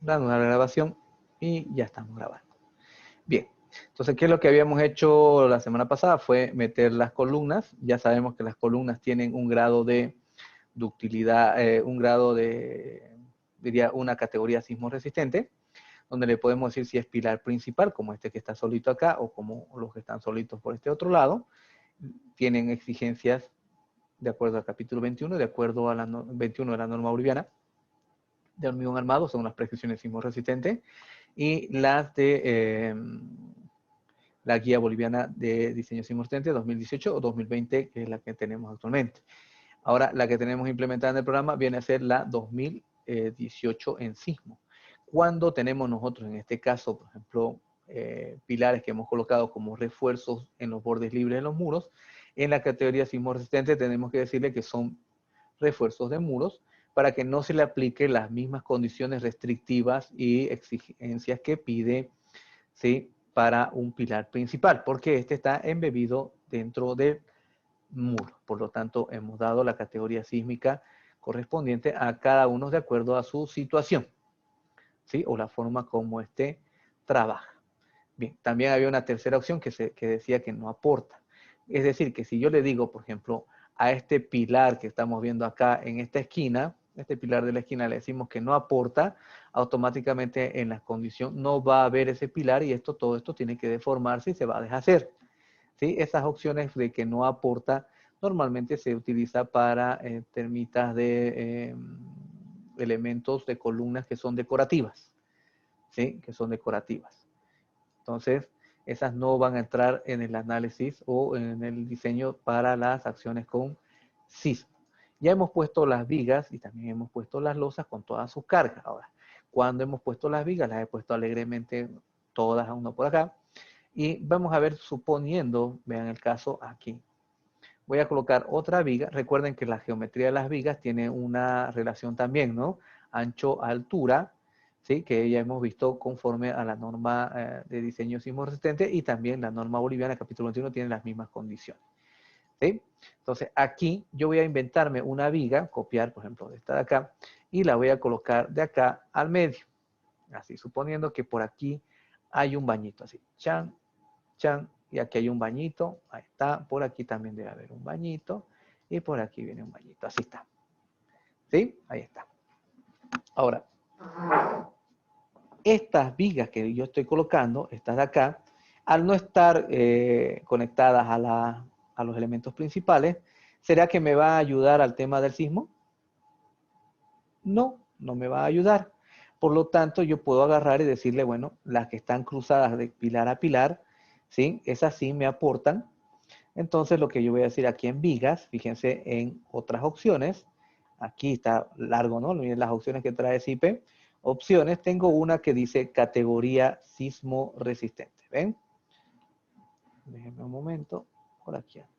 dando una grabación y ya estamos grabando. Bien, entonces, ¿qué es lo que habíamos hecho la semana pasada? Fue meter las columnas. Ya sabemos que las columnas tienen un grado de ductilidad, un grado de, diría, una categoría sismo resistente, donde le podemos decir si es pilar principal, como este que está solito acá, o como los que están solitos por este otro lado. Tienen exigencias de acuerdo al capítulo 21, de acuerdo a la 21 de la norma boliviana de hormigón armado, son las prescripciones sismo resistentes, y las de la guía boliviana de diseño sismo resistente 2018 o 2020, que es la que tenemos actualmente. Ahora, la que tenemos implementada en el programa viene a ser la 2018 en sismo. Cuando tenemos nosotros, en este caso, por ejemplo, pilares que hemos colocado como refuerzos en los bordes libres de los muros, en la categoría sismo resistente tenemos que decirle que son refuerzos de muros para que no se le aplique las mismas condiciones restrictivas y exigencias que pide, ¿sí?, para un pilar principal, porque este está embebido dentro del muro. Por lo tanto, hemos dado la categoría sísmica correspondiente a cada uno de acuerdo a su situación, ¿sí?, o la forma como éste trabaja. Bien, también había una tercera opción que decía que no aporta. Es decir, que si yo le digo, por ejemplo, a este pilar que estamos viendo acá en esta esquina, este pilar de la esquina le decimos que no aporta, automáticamente en la condición no va a haber ese pilar y todo esto tiene que deformarse y se va a deshacer. ¿Sí? Esas opciones de que no aporta normalmente se utiliza para termitas de elementos de columnas que son decorativas, ¿sí?, que son decorativas. Entonces, esas no van a entrar en el análisis o en el diseño para las acciones con sismo. Ya hemos puesto las vigas y también hemos puesto las losas con todas sus cargas. Ahora, cuando hemos puesto las vigas, las he puesto alegremente todas a uno por acá. Y vamos a ver, suponiendo, vean el caso aquí. Voy a colocar otra viga. Recuerden que la geometría de las vigas tiene una relación también, ¿no? Ancho-altura, ¿sí?, que ya hemos visto conforme a la norma de diseño sismo resistente, y también la norma boliviana, capítulo 21, tiene las mismas condiciones, ¿sí? Entonces, aquí yo voy a inventarme una viga, copiar, por ejemplo, de esta de acá, y la voy a colocar de acá al medio. Así, suponiendo que por aquí hay un bañito, así, chan, chan, y aquí hay un bañito, ahí está, por aquí también debe haber un bañito, y por aquí viene un bañito, así está. ¿Sí? Ahí está. Ahora, estas vigas que yo estoy colocando, estas de acá, al no estar conectadas a los elementos principales, ¿será que me va a ayudar al tema del sismo? No, no me va a ayudar. Por lo tanto, yo puedo agarrar y decirle, bueno, las que están cruzadas de pilar a pilar, ¿sí?, esas sí me aportan. Entonces, lo que yo voy a decir aquí en vigas, fíjense en otras opciones. Aquí está largo, ¿no? Miren las opciones que trae CIPE. Opciones, tengo una que dice categoría sismo resistente. ¿Ven? Déjenme un momento. Por aquí anda.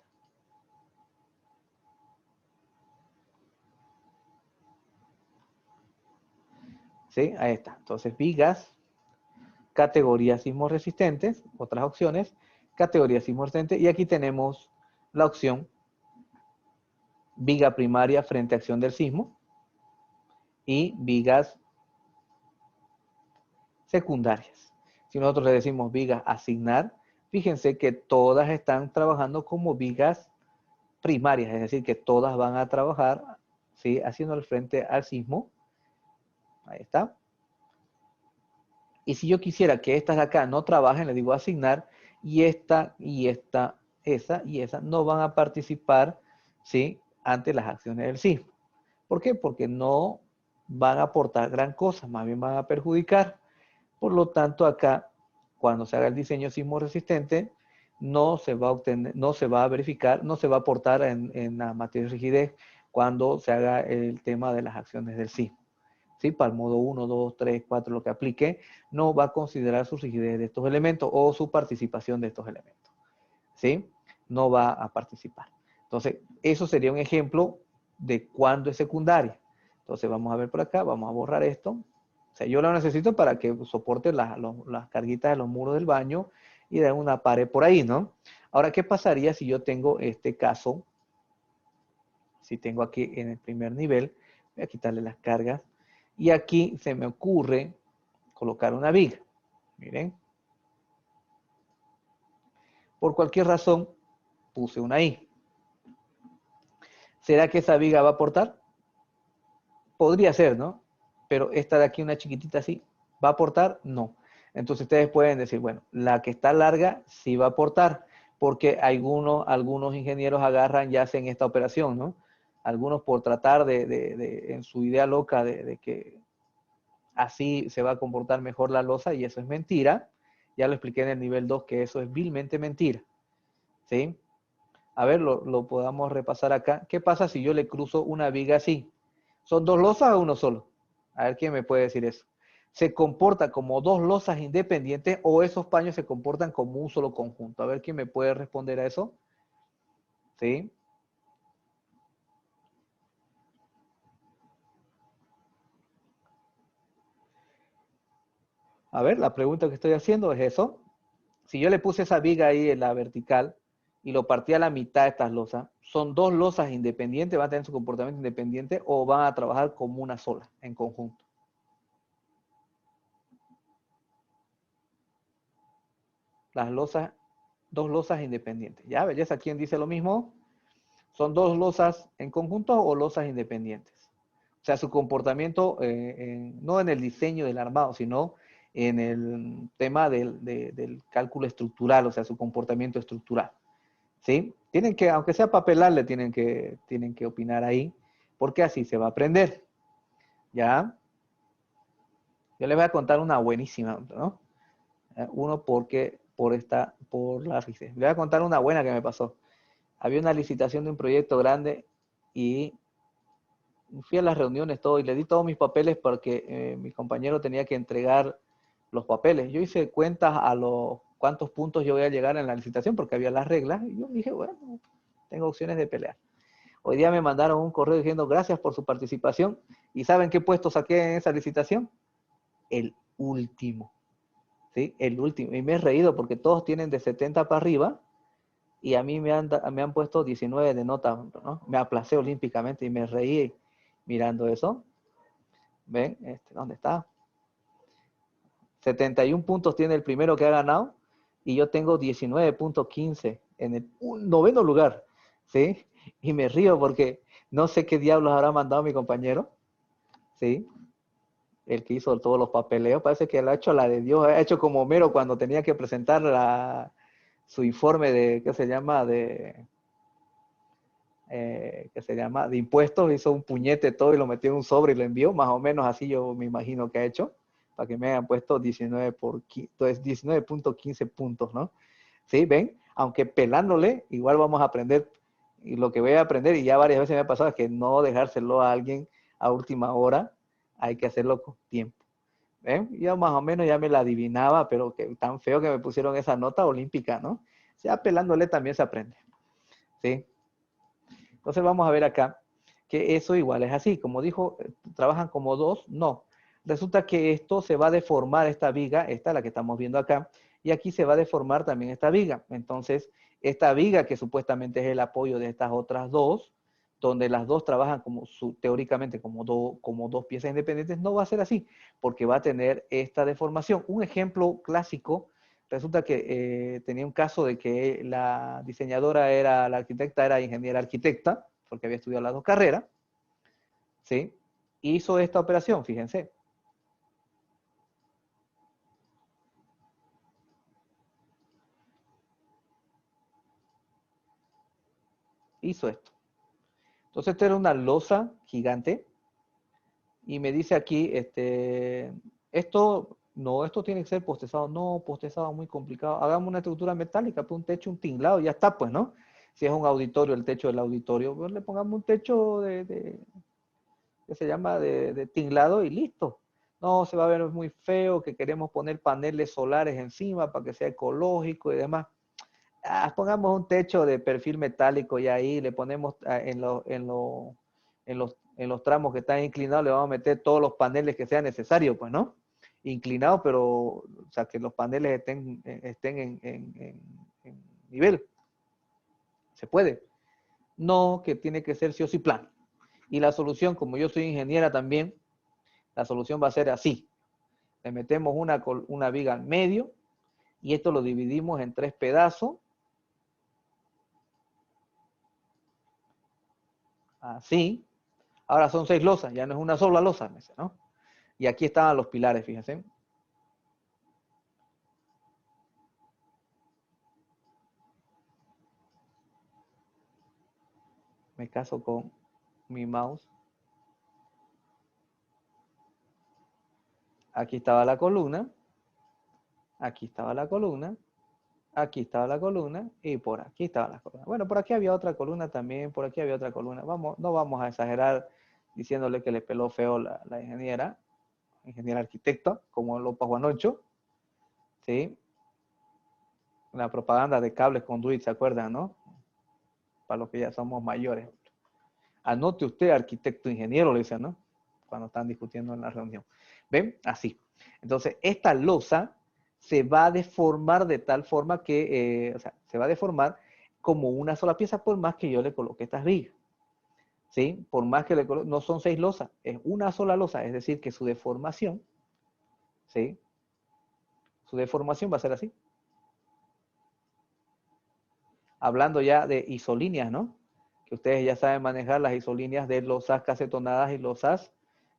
¿Sí? Ahí está. Entonces, vigas, categoría sismo resistentes, otras opciones, categoría sismo resistente. Y aquí tenemos la opción viga primaria frente a acción del sismo y vigas secundarias. Si nosotros le decimos vigas asignar, fíjense que todas están trabajando como vigas primarias, es decir, que todas van a trabajar, ¿sí?, haciendo el frente al sismo. Ahí está. Y si yo quisiera que estas de acá no trabajen, le digo asignar, y esta, esa y esa no van a participar, ¿sí?, ante las acciones del sismo. ¿Por qué? Porque no van a aportar gran cosa, más bien van a perjudicar. Por lo tanto, acá, cuando se haga el diseño sismo resistente, no se va a obtener, no se va a verificar, no se va a aportar en la materia de rigidez cuando se haga el tema de las acciones del sismo. ¿Sí? Para el modo 1, 2, 3, 4, lo que aplique, no va a considerar su rigidez de estos elementos o su participación de estos elementos. ¿Sí? No va a participar. Entonces, eso sería un ejemplo de cuándo es secundaria. Entonces, vamos a ver por acá, vamos a borrar esto. O sea, yo lo necesito para que soporte las carguitas de los muros del baño y de una pared por ahí, ¿no? Ahora, ¿qué pasaría si yo tengo este caso? Si tengo aquí en el primer nivel, voy a quitarle las cargas. Y aquí se me ocurre colocar una viga. Miren. Por cualquier razón, puse una I. ¿Será que esa viga va a aportar? Podría ser, ¿no? Pero esta de aquí, una chiquitita así, ¿va a aportar? No. Entonces ustedes pueden decir, bueno, la que está larga sí va a aportar, porque algunos ingenieros agarran y hacen esta operación, ¿no? Algunos por tratar en su idea loca de que así se va a comportar mejor la losa, y eso es mentira. Ya lo expliqué en el nivel 2 que eso es vilmente mentira. ¿Sí? A ver, lo podamos repasar acá. ¿Qué pasa si yo le cruzo una viga así? ¿Son dos losas o uno solo? A ver quién me puede decir eso. ¿Se comporta como dos losas independientes o esos paños se comportan como un solo conjunto? A ver quién me puede responder a eso. ¿Sí? A ver, la pregunta que estoy haciendo es eso. Si yo le puse esa viga ahí en la vertical y lo partí a la mitad de estas losas, ¿son dos losas independientes, van a tener su comportamiento independiente o van a trabajar como una sola, en conjunto? Las losas, dos losas independientes. ¿Ya? ¿Belleza? ¿Quién dice lo mismo? ¿Son dos losas en conjunto o losas independientes? O sea, su comportamiento, no en el diseño del armado, sino en el tema del cálculo estructural, o sea, su comportamiento estructural. ¿Sí? Tienen que, aunque sea papelarle, tienen que opinar ahí, porque así se va a aprender. ¿Ya? Yo les voy a contar una buenísima, ¿no? Uno por la risa. Les voy a contar una buena que me pasó. Había una licitación de un proyecto grande y fui a las reuniones todo y le di todos mis papeles porque mi compañero tenía que entregar los papeles. Yo hice cuentas a los cuántos puntos yo voy a llegar en la licitación porque había las reglas y yo dije, bueno, tengo opciones de pelear. Hoy día me mandaron un correo diciendo gracias por su participación y ¿saben qué puesto saqué en esa licitación? El último, ¿sí? El último. Y me he reído porque todos tienen de 70 para arriba y a mí me han puesto 19 de nota, ¿no? Me aplacé olímpicamente y me reí mirando eso. ¿Ven? ¿Dónde está? 71 puntos tiene el primero que ha ganado y yo tengo 19.15 en el noveno lugar, ¿sí? Y me río porque no sé qué diablos habrá mandado mi compañero, ¿sí? El que hizo todos los papeleos, parece que lo ha hecho la de Dios, ha hecho como Homero cuando tenía que presentar su informe de, ¿qué se llama? ¿Qué se llama? De impuestos, hizo un puñete todo y lo metió en un sobre y lo envió, más o menos así yo me imagino que ha hecho, para que me hayan puesto 19 por 15, entonces 19.15 puntos, ¿no? ¿Sí? ¿Ven? Aunque pelándole, igual vamos a aprender, y lo que voy a aprender, y ya varias veces me ha pasado, es que no dejárselo a alguien a última hora, hay que hacerlo con tiempo. ¿Ven? Yo más o menos ya me la adivinaba, pero que tan feo que me pusieron esa nota olímpica, ¿no? Ya pelándole también se aprende, ¿sí? Entonces vamos a ver acá que eso igual es así. Como dijo, trabajan como dos, no. Resulta que esto se va a deformar, esta viga, esta la que estamos viendo acá, y aquí se va a deformar también esta viga. Entonces, esta viga que supuestamente es el apoyo de estas otras dos, donde las dos trabajan teóricamente como dos piezas independientes, no va a ser así, porque va a tener esta deformación. Un ejemplo clásico, resulta que tenía un caso de que la diseñadora la arquitecta era ingeniera arquitecta, porque había estudiado las dos carreras, ¿sí? Hizo esta operación, fíjense. Hizo esto. Entonces, esta era una losa gigante, y me dice aquí, esto tiene que ser postezado. No, postezado muy complicado. Hagamos una estructura metálica, pues un techo, un tinglado, ya está, pues, ¿no? Si es un auditorio, el techo del auditorio, pues le pongamos un techo que se llama de tinglado y listo. No, se va a ver muy feo, que queremos poner paneles solares encima para que sea ecológico y demás. Pongamos un techo de perfil metálico y ahí le ponemos en los tramos que están inclinados, le vamos a meter todos los paneles que sean necesarios, pues, ¿no? Inclinados, pero, o sea, que los paneles estén en nivel. Se puede. No, que tiene que ser sí o sí plano. Y la solución, como yo soy ingeniera también, la solución va a ser así. Le metemos una viga al medio y esto lo dividimos en 3 pedazos. Así. Ahora son 6 losas, ya no es una sola losa, ¿no? Y aquí estaban los pilares, fíjense. Me caso con mi mouse. Aquí estaba la columna. Aquí estaba la columna. Aquí estaba la columna y por aquí estaba la columna. Bueno, por aquí había otra columna también, por aquí había otra columna. No vamos a exagerar diciéndole que le peló feo la ingeniera arquitecta, como López Guanocho, ¿sí? La propaganda de cables conduit, ¿se acuerdan, no? Para los que ya somos mayores. Anote usted, arquitecto ingeniero, le dicen, ¿no? Cuando están discutiendo en la reunión. ¿Ven? Así. Entonces, esta losa se va a deformar de tal forma que, o sea, se va a deformar como una sola pieza por más que yo le coloque estas vigas. ¿Sí? Por más que le coloque, no son 6 losas, es una sola losa, es decir, que su deformación, ¿sí? Su deformación va a ser así. Hablando ya de isolíneas, ¿no? Que ustedes ya saben manejar las isolíneas de losas casetonadas y losas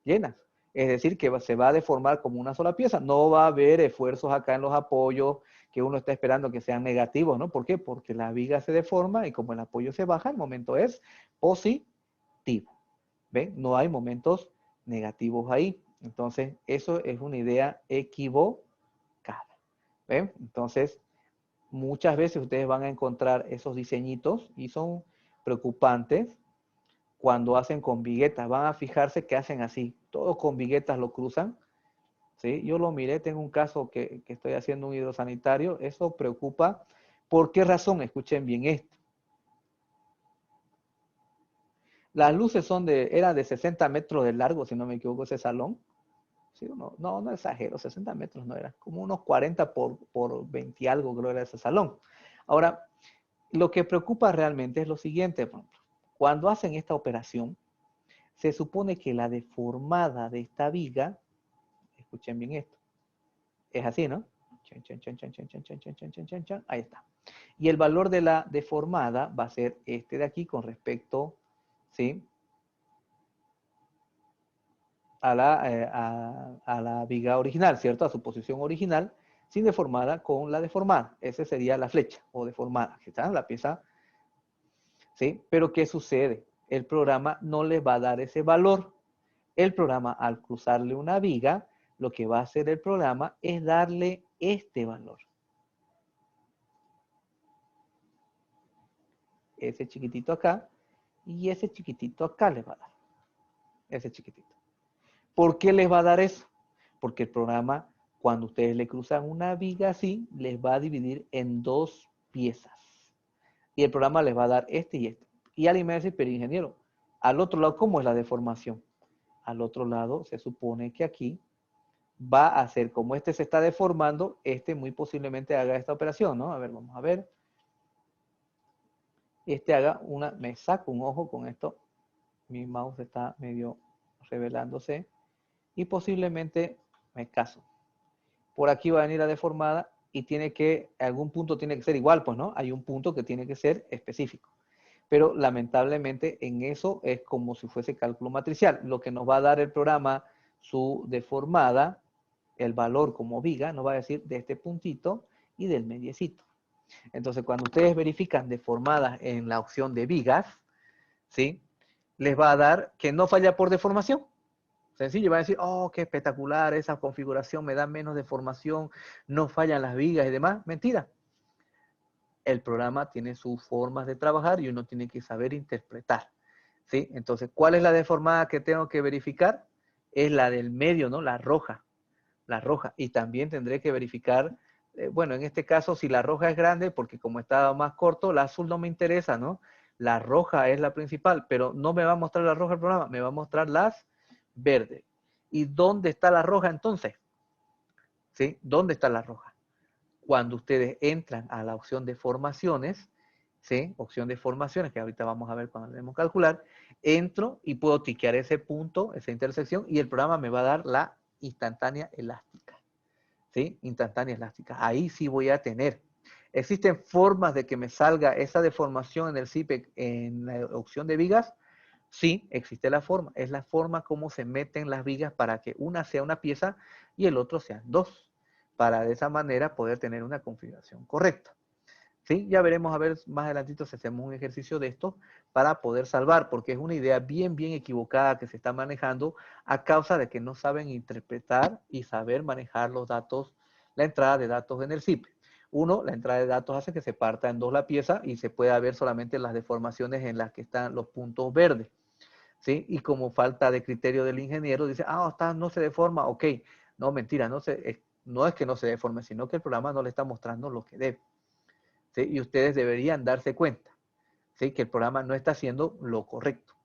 llenas. Es decir, que se va a deformar como una sola pieza. No va a haber esfuerzos acá en los apoyos que uno está esperando que sean negativos, ¿no? ¿Por qué? Porque la viga se deforma y como el apoyo se baja, el momento es positivo. ¿Ven? No hay momentos negativos ahí. Entonces, eso es una idea equivocada. ¿Ven? Entonces, muchas veces ustedes van a encontrar esos diseñitos y son preocupantes cuando hacen con viguetas. Van a fijarse que hacen así. Todos con viguetas lo cruzan. ¿Sí? Yo lo miré, tengo un caso que estoy haciendo un hidrosanitario. Eso preocupa. ¿Por qué razón? Escuchen bien esto. Las luces eran de 60 metros de largo, si no me equivoco, ese salón. ¿Sí? No exagero, 60 metros no era. Como unos 40 por 20 y algo creo era ese salón. Ahora, lo que preocupa realmente es lo siguiente, por ejemplo. Cuando hacen esta operación, se supone que la deformada de esta viga, escuchen bien esto, es así, ¿no? Ahí está. Y el valor de la deformada va a ser este de aquí con respecto, ¿sí? A la viga original, ¿cierto? A su posición original, sin deformada con la deformada. Esa sería la flecha o deformada, que está en la pieza, ¿sí? Pero ¿qué sucede? El programa no le va a dar ese valor. El programa, al cruzarle una viga, lo que va a hacer el programa es darle este valor. Ese chiquitito acá y ese chiquitito acá les va a dar. Ese chiquitito. ¿Por qué les va a dar eso? Porque el programa, cuando ustedes le cruzan una viga así, les va a dividir en 2 piezas. Y el programa les va a dar este y este. Y alguien me va a decir, pero ingeniero, al otro lado, ¿cómo es la deformación? Al otro lado, se supone que aquí va a ser, como este se está deformando, este muy posiblemente haga esta operación, ¿no? A ver, vamos a ver. Este haga me saco un ojo con esto. Mi mouse está medio revelándose. Y posiblemente me caso. Por aquí va a venir la deformada y algún punto tiene que ser igual, pues, ¿no? Hay un punto que tiene que ser específico. Pero lamentablemente en eso es como si fuese cálculo matricial. Lo que nos va a dar el programa, su deformada, el valor como viga, nos va a decir de este puntito y del mediecito. Entonces, cuando ustedes verifican deformadas en la opción de vigas, ¿sí? Les va a dar que no falla por deformación. Sencillo, van a decir, oh, qué espectacular, esa configuración me da menos deformación, no fallan las vigas y demás. Mentira. El programa tiene sus formas de trabajar y uno tiene que saber interpretar. ¿Sí? Entonces, ¿cuál es la deformada que tengo que verificar? Es la del medio, ¿no? La roja. La roja. Y también tendré que verificar, bueno, en este caso, si la roja es grande, porque como está más corto, la azul no me interesa, ¿no? La roja es la principal, pero no me va a mostrar la roja el programa, me va a mostrar las verdes. ¿Y dónde está la roja entonces? ¿Sí? ¿Dónde está la roja? Cuando ustedes entran a la opción de formaciones, ¿sí? Opción de formaciones, que ahorita vamos a ver cuando debemos calcular, entro y puedo tiquear ese punto, esa intersección, y el programa me va a dar la instantánea elástica. ¿Sí? Instantánea elástica. Ahí sí voy a tener. ¿Existen formas de que me salga esa deformación en el CIPEC en la opción de vigas? Sí, existe la forma. Es la forma como se meten las vigas para que una sea una pieza y el otro sean dos. Para de esa manera poder tener una configuración correcta. ¿Sí? Ya veremos a ver más adelantito si hacemos un ejercicio de esto para poder salvar, porque es una idea bien equivocada que se está manejando a causa de que no saben interpretar y saber manejar los datos, la entrada de datos en el CIP. Uno, la entrada de datos hace que se parta en dos la pieza y se pueda ver solamente las deformaciones en las que están los puntos verdes. ¿Sí? Y como falta de criterio del ingeniero, dice, no se deforma, ok. No, mentira, no es que no se deforme, sino que el programa no le está mostrando lo que debe. ¿Sí? Y ustedes deberían darse cuenta, ¿sí? Que el programa no está haciendo lo correcto,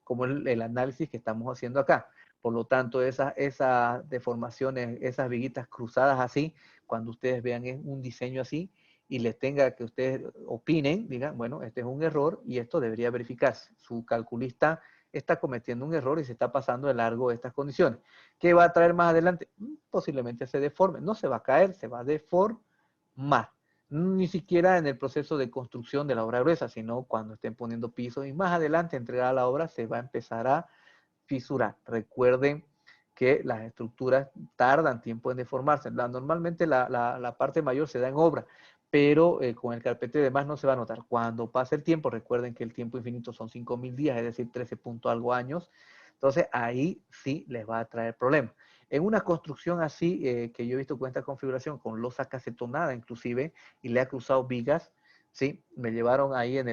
como el análisis que estamos haciendo acá. Por lo tanto, esas deformaciones, esas viguitas cruzadas así, cuando ustedes vean un diseño así y les tenga que ustedes opinen, digan, bueno, este es un error y esto debería verificarse. Su calculista está cometiendo un error y se está pasando de largo estas condiciones. ¿Qué va a traer más adelante? Posiblemente se deforme. No se va a caer, se va a deformar. Ni siquiera en el proceso de construcción de la obra gruesa, sino cuando estén poniendo pisos y más adelante entregada la obra se va a empezar a fisurar. Recuerden que las estructuras tardan tiempo en deformarse. Normalmente la parte mayor se da en obra, pero con el carpete de más no se va a notar. Cuando pase el tiempo, recuerden que el tiempo infinito son 5.000 días, es decir, 13 punto algo años. Entonces ahí sí les va a traer problemas. En una construcción así, que yo he visto con esta configuración, con losa casetonada inclusive, y le ha cruzado vigas, ¿sí? Me llevaron ahí en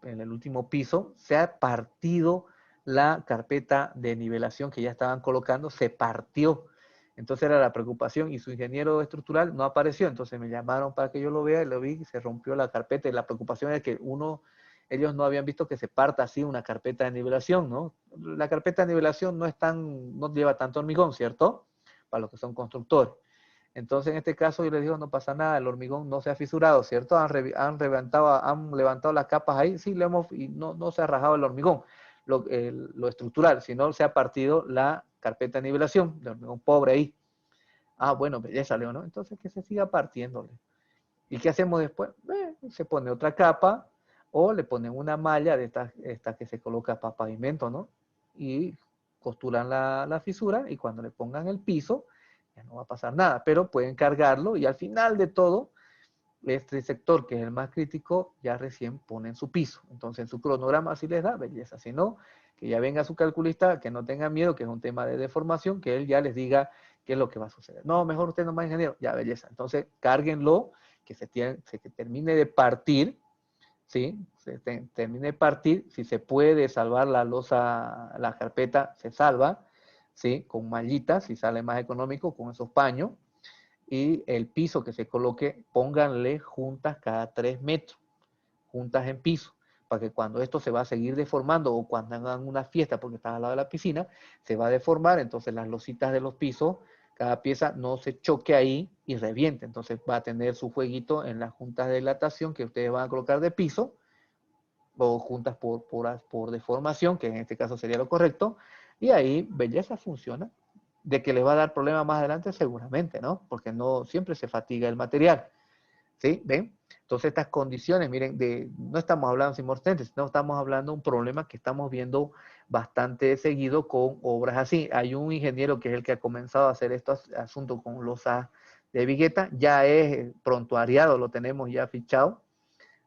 el último piso, se ha partido la carpeta de nivelación que ya estaban colocando, se partió. Entonces era la preocupación y su ingeniero estructural no apareció, entonces me llamaron para que yo lo vea y lo vi y se rompió la carpeta y la preocupación era que ellos no habían visto que se parta así una carpeta de nivelación, ¿no? La carpeta de nivelación no lleva tanto hormigón, ¿cierto? Para los que son constructores. Entonces, en este caso, yo les digo, no pasa nada, el hormigón no se ha fisurado, ¿cierto? Han levantado las capas ahí, sí, y no se ha rajado el hormigón, lo estructural, sino se ha partido la carpeta de nivelación, de hormigón pobre ahí. Bueno, belleza, Leo, ¿no? Entonces, que se siga partiéndole. ¿Y qué hacemos después? Se pone otra capa o le ponen una malla de esta que se coloca para pavimento, ¿no? Y costuran la fisura y cuando le pongan el piso, ya no va a pasar nada, pero pueden cargarlo y al final de todo, este sector que es el más crítico, ya recién ponen su piso. Entonces en su cronograma así les da belleza, si no, que ya venga su calculista, que no tenga miedo, que es un tema de deformación, que él ya les diga qué es lo que va a suceder. No, mejor usted no más ingeniero, ya belleza. Entonces cárguenlo, que que termine de partir, ¿sí? Termine de partir, si se puede salvar la losa, la carpeta, se salva, ¿sí? Con mallitas, si sale más económico, con esos paños, y el piso que se coloque, pónganle juntas cada 3 metros, juntas en piso, para que cuando esto se va a seguir deformando o cuando hagan una fiesta porque está al lado de la piscina, se va a deformar, entonces las lositas de los pisos, cada pieza no se choque ahí y reviente, entonces va a tener su jueguito en las juntas de dilatación que ustedes van a colocar de piso, o juntas por deformación, que en este caso sería lo correcto, y ahí belleza funciona. De que les va a dar problemas más adelante, seguramente, ¿no? Porque no siempre se fatiga el material, ¿sí? ¿Ven? Entonces estas condiciones, miren, no estamos hablando sin mortentes, no estamos hablando de un problema que estamos viendo bastante seguido con obras así. Hay un ingeniero que es el que ha comenzado a hacer estos asuntos con losas de vigueta, ya es prontuariado, lo tenemos ya fichado,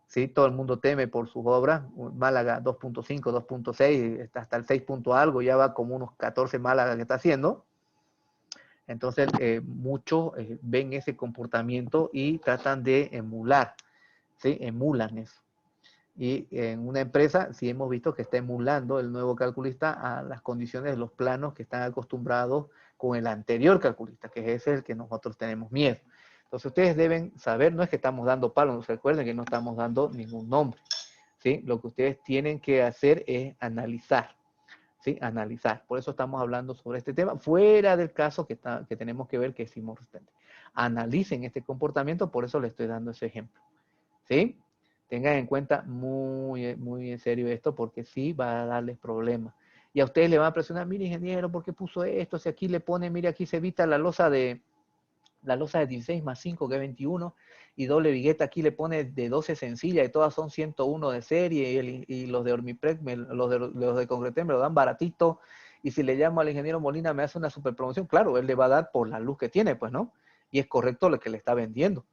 ¿sí? Todo el mundo teme por sus obras. Málaga 2.5, 2.6, hasta el 6 punto algo, ya va como unos 14 Málaga que está haciendo. Entonces, muchos ven ese comportamiento y tratan de emular, ¿sí? Emulan eso. Y en una empresa sí hemos visto que está emulando el nuevo calculista a las condiciones de los planos que están acostumbrados con el anterior calculista, que es el que nosotros tenemos miedo. Entonces ustedes deben saber, no es que estamos dando palos, recuerden que no estamos dando ningún nombre, ¿sí? Lo que ustedes tienen que hacer es analizar, ¿sí? Analizar. Por eso estamos hablando sobre este tema, fuera del caso que tenemos que ver que es sismo-resistente. Analicen este comportamiento, por eso les estoy dando ese ejemplo, ¿sí? Tengan en cuenta muy en serio esto, porque sí va a darles problemas. Y a ustedes le van a presionar, mire ingeniero, ¿por qué puso esto? Si aquí le pone, mire aquí se evita la losa de 16 más 5 que es 21 y doble vigueta aquí le pone de 12 sencilla y todas son 101 de serie y los de Ormiprec, los de Concretem me lo dan baratito y si le llamo al ingeniero Molina me hace una super promoción, claro, él le va a dar por la luz que tiene, pues, ¿no? Y es correcto lo que le está vendiendo.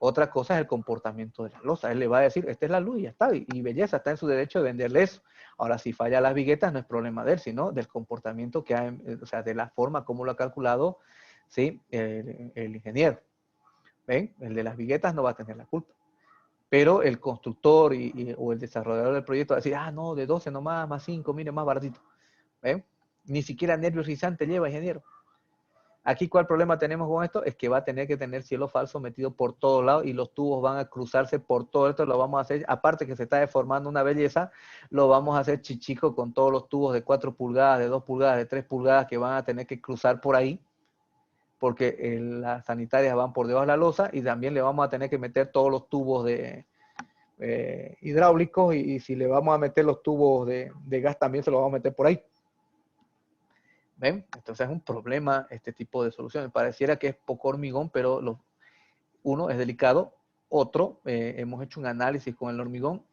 Otra cosa es el comportamiento de la losa. Él le va a decir, esta es la luz y ya está. Y belleza, está en su derecho de venderle eso. Ahora, si falla las viguetas, no es problema de él, sino del comportamiento que ha, o sea, de la forma como lo ha calculado, ¿sí? El ingeniero. ¿Ven? El de las viguetas no va a tener la culpa. Pero el constructor o el desarrollador del proyecto va a decir, ah, no, de 12 nomás, más 5, mire, más baratito. ¿Ven? Ni siquiera nervio rizante lleva, ingeniero. Aquí, ¿cuál problema tenemos con esto? Es que va a tener que tener cielo falso metido por todos lados y los tubos van a cruzarse por todo esto. Lo vamos a hacer, aparte que se está deformando una belleza, lo vamos a hacer chichico con todos los tubos de 4 pulgadas, de 2 pulgadas, de 3 pulgadas que van a tener que cruzar por ahí, porque las sanitarias van por debajo de la losa y también le vamos a tener que meter todos los tubos de hidráulicos y si le vamos a meter los tubos de gas también se los vamos a meter por ahí. ¿Ven? Entonces es un problema este tipo de soluciones. Pareciera que es poco hormigón, pero uno es delicado. Otro, hemos hecho un análisis con el hormigón.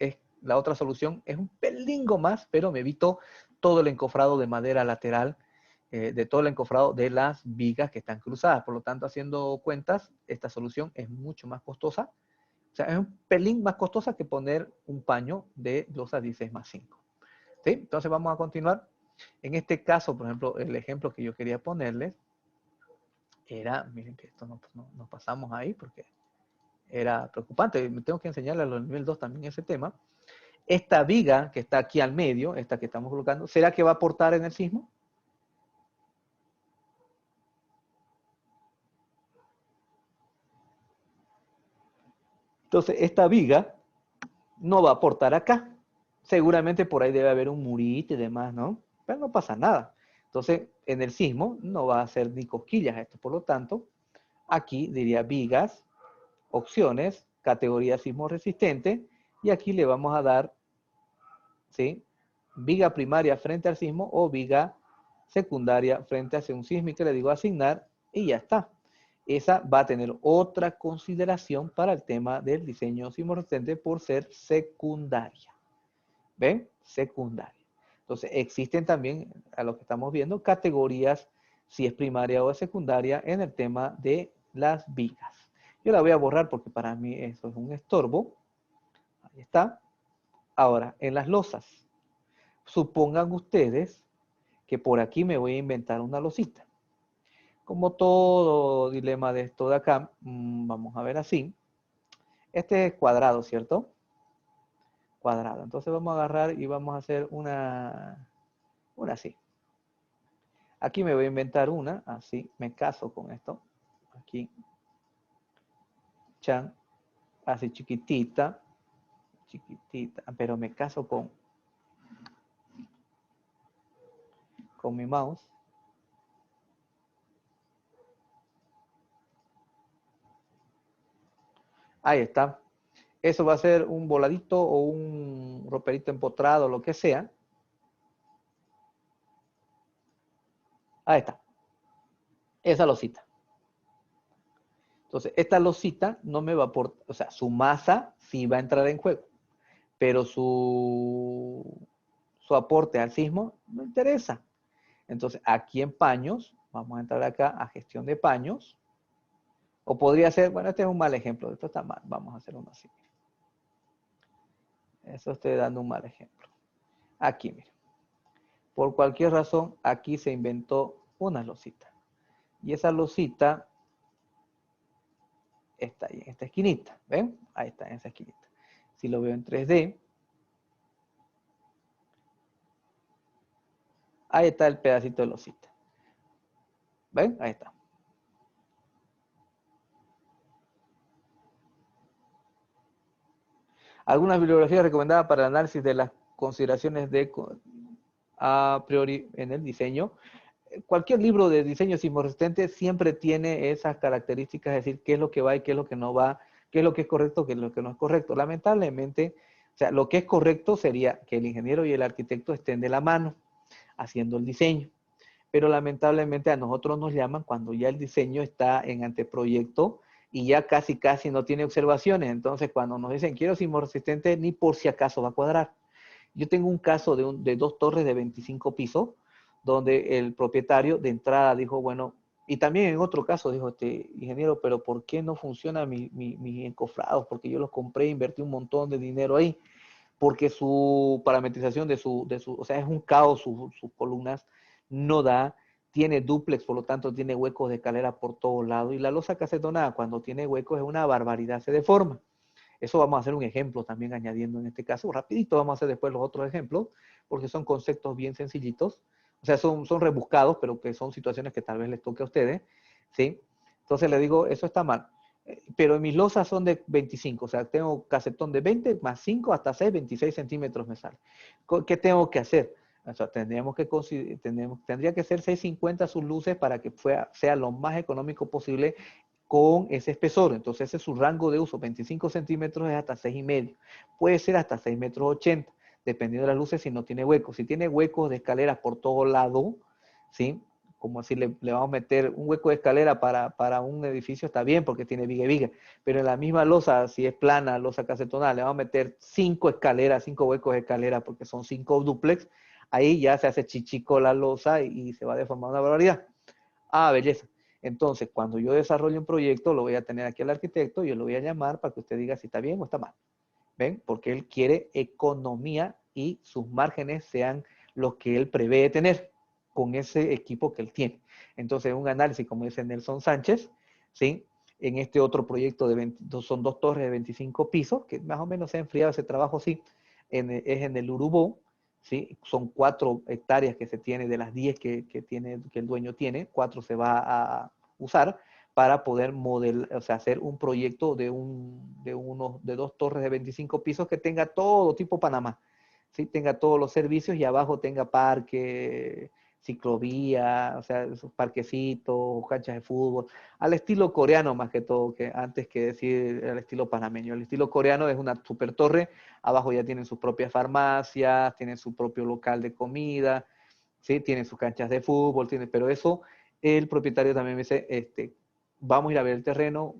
La otra solución es un pelingo más, pero me evito todo el encofrado de madera lateral, de todo el encofrado de las vigas que están cruzadas. Por lo tanto, haciendo cuentas, esta solución es mucho más costosa. O sea, es un pelín más costosa que poner un paño de losa 16 más 5. ¿Sí? Entonces vamos a continuar. En este caso, por ejemplo, el ejemplo que yo quería ponerles era, miren que esto no pasamos ahí porque era preocupante. Me tengo que enseñarle a los nivel 2 también ese tema. Esta viga que está aquí al medio, esta que estamos colocando, ¿será que va a aportar en el sismo? Entonces, esta viga no va a aportar acá. Seguramente por ahí debe haber un murito y demás, ¿no? Pero no pasa nada. Entonces, en el sismo no va a hacer ni cosquillas esto. Por lo tanto, aquí diría vigas, opciones, categoría sismo resistente, y aquí le vamos a dar, ¿sí? Viga primaria frente al sismo o viga secundaria frente hacia un sismo, y que le digo asignar, y ya está. Esa va a tener otra consideración para el tema del diseño sismo resistente por ser secundaria. ¿Ven? Secundaria. Entonces, existen también, a lo que estamos viendo, categorías, si es primaria o es secundaria, en el tema de las vigas. Yo la voy a borrar porque para mí eso es un estorbo. Ahí está. Ahora, en las losas. Supongan ustedes que por aquí me voy a inventar una losita. Como todo dilema de esto de acá, vamos a ver así. Este es cuadrado, ¿cierto? Cuadrado. Entonces vamos a agarrar y vamos a hacer una así. Aquí me voy a inventar una, así, me caso con esto. Aquí. Chan. Así chiquitita. Chiquitita. Pero me caso con mi mouse. Ahí está. Eso va a ser un voladito o un roperito empotrado, lo que sea. Ahí está. Esa losita. Entonces, esta losita no me va a aportar, o sea, su masa sí va a entrar en juego, pero su aporte al sismo no interesa. Entonces, aquí en paños, vamos a entrar acá a gestión de paños, o podría ser, bueno, este es un mal ejemplo, esto está mal, vamos a hacer uno así. Eso estoy dando un mal ejemplo. Aquí, miren. Por cualquier razón, aquí se inventó una losita. Y esa losita está ahí en esta esquinita, ¿ven? Ahí está, en esa esquinita. Si lo veo en 3D, ahí está el pedacito de losita. ¿Ven? Ahí está. Algunas bibliografías recomendadas para el análisis de las consideraciones a priori en el diseño. Cualquier libro de diseño sismoresistente siempre tiene esas características, es decir, qué es lo que va y qué es lo que no va, qué es lo que es correcto, qué es lo que no es correcto. Lamentablemente, o sea, lo que es correcto sería que el ingeniero y el arquitecto estén de la mano. haciendo el diseño. Pero lamentablemente a nosotros nos llaman cuando ya el diseño está en anteproyecto y ya casi no tiene observaciones. Entonces, cuando nos dicen quiero sismo resistente, ni por si acaso va a cuadrar. Yo tengo un caso de 2 torres de 25 pisos, donde el propietario de entrada dijo, bueno, y también en otro caso dijo, ingeniero, pero ¿por qué no funciona mis encofrados? Porque yo los compré, invertí un montón de dinero ahí, porque su parametrización o sea, es un caos, sus columnas no da, tiene dúplex, por lo tanto tiene huecos de escalera por todos lados, y la losa casetonada cuando tiene huecos es una barbaridad, se deforma. Eso vamos a hacer un ejemplo también añadiendo en este caso. Rapidito vamos a hacer después los otros ejemplos, porque son conceptos bien sencillitos. O sea, son rebuscados, pero que son situaciones que tal vez les toque a ustedes. ¿Sí? Entonces le digo, eso está mal. Pero mis losas son de 25, o sea, tengo casetón de 20 más 5 hasta 6, 26 centímetros me sale. ¿Qué tengo que hacer? O sea, tendría que ser 650 sus luces para que sea lo más económico posible con ese espesor. Entonces ese es su rango de uso. 25 centímetros es hasta 6,5. Puede ser hasta 6,80 metros, dependiendo de las luces si no tiene huecos. Si tiene huecos de escaleras por todo lado, ¿sí? Como así le vamos a meter un hueco de escalera para un edificio, está bien porque tiene viga y viga. Pero en la misma losa, si es plana, losa casetonal, le vamos a meter 5 escaleras, 5 huecos de escalera porque son 5 duplex. Ahí ya se hace chichico la losa y se va a deformar una barbaridad. Ah, belleza. Entonces, cuando yo desarrolle un proyecto, lo voy a tener aquí al arquitecto, yo lo voy a llamar para que usted diga si está bien o está mal. ¿Ven? Porque él quiere economía y sus márgenes sean los que él prevé tener con ese equipo que él tiene. Entonces, un análisis, como dice Nelson Sánchez, ¿sí? En este otro proyecto son 2 torres de 25 pisos, que más o menos se ha enfriado ese trabajo, sí, es en el Urubó, ¿sí? Son 4 hectáreas que se tiene de las 10 que el dueño tiene, 4 se va a usar para poder o sea, hacer un proyecto de 2 torres de 25 pisos que tenga todo tipo Panamá, ¿sí? Tenga todos los servicios y abajo tenga parque, ciclovía, o sea, esos parquecitos, canchas de fútbol, al estilo coreano más que todo, que antes que decir al estilo panameño. El estilo coreano es una super torre, abajo ya tienen sus propias farmacias, tienen su propio local de comida, ¿sí? Tienen sus canchas de fútbol, pero eso el propietario también me dice, vamos a ir a ver el terreno,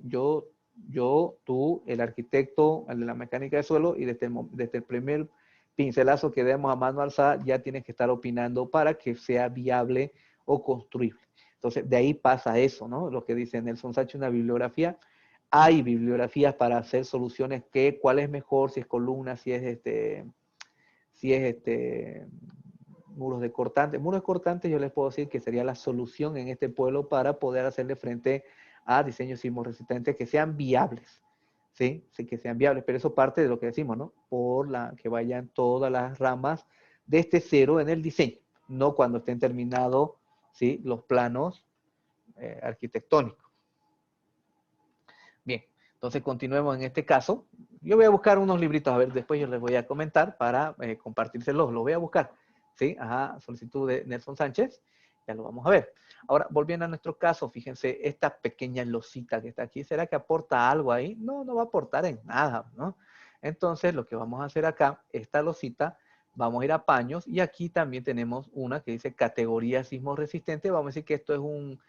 tú, el arquitecto, el de la mecánica de suelo, y desde el primer pincelazo que demos a mano alzada, ya tienes que estar opinando para que sea viable o construible. Entonces, de ahí pasa eso, ¿no? Lo que dice Nelson Sánchez, una bibliografía. Hay bibliografías para hacer soluciones cuál es mejor, si es columna, si es muros de cortantes. Muros cortantes yo les puedo decir que sería la solución en este pueblo para poder hacerle frente a diseños sismorresistentes que sean viables. ¿Sí? Sí, que sean viables, pero eso parte de lo que decimos, ¿no? Que vayan todas las ramas de este cero en el diseño, no cuando estén terminados, ¿sí? Los planos arquitectónicos. Bien, entonces continuemos en este caso. Yo voy a buscar unos libritos, a ver, después yo les voy a comentar para compartírselos. Lo voy a buscar, ¿sí? Ajá, solicitud de Nelson Sánchez. Ya lo vamos a ver. Ahora, volviendo a nuestro caso, fíjense, esta pequeña losita que está aquí, ¿será que aporta algo ahí? No, no va a aportar en nada, ¿no? Entonces, lo que vamos a hacer acá, esta losita, vamos a ir a paños y aquí también tenemos una que dice categoría sismo resistente. Vamos a decir que esto es un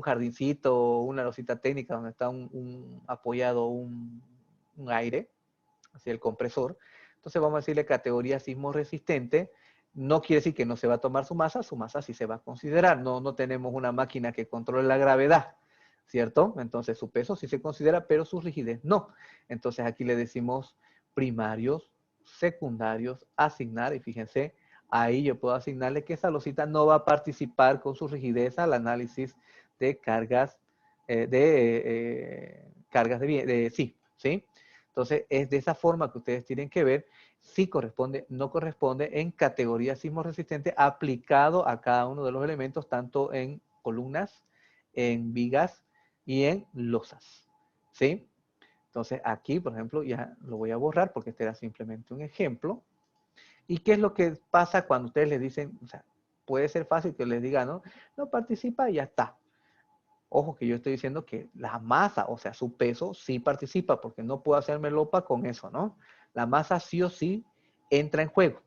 jardincito, una losita técnica donde está apoyado un aire, así el compresor. Entonces vamos a decirle categoría sismo resistente. No quiere decir que no se va a tomar su masa sí se va a considerar. No tenemos una máquina que controle la gravedad, ¿cierto? Entonces su peso sí se considera, pero su rigidez no. Entonces aquí le decimos primarios, secundarios, asignar, y fíjense, ahí yo puedo asignarle que esa losita no va a participar con su rigidez al análisis de cargas, ¿sí? Entonces, es de esa forma que ustedes tienen que ver si corresponde, no corresponde en categoría sismo resistente aplicado a cada uno de los elementos, tanto en columnas, en vigas y en losas, ¿sí? Entonces, aquí, por ejemplo, ya lo voy a borrar porque este era simplemente un ejemplo. ¿Y qué es lo que pasa cuando ustedes les dicen, o sea, puede ser fácil que les digan, no participa y ya está? Ojo que yo estoy diciendo que la masa, o sea, su peso sí participa, porque no puedo hacerme lopa con eso, ¿no? La masa sí o sí entra en juego,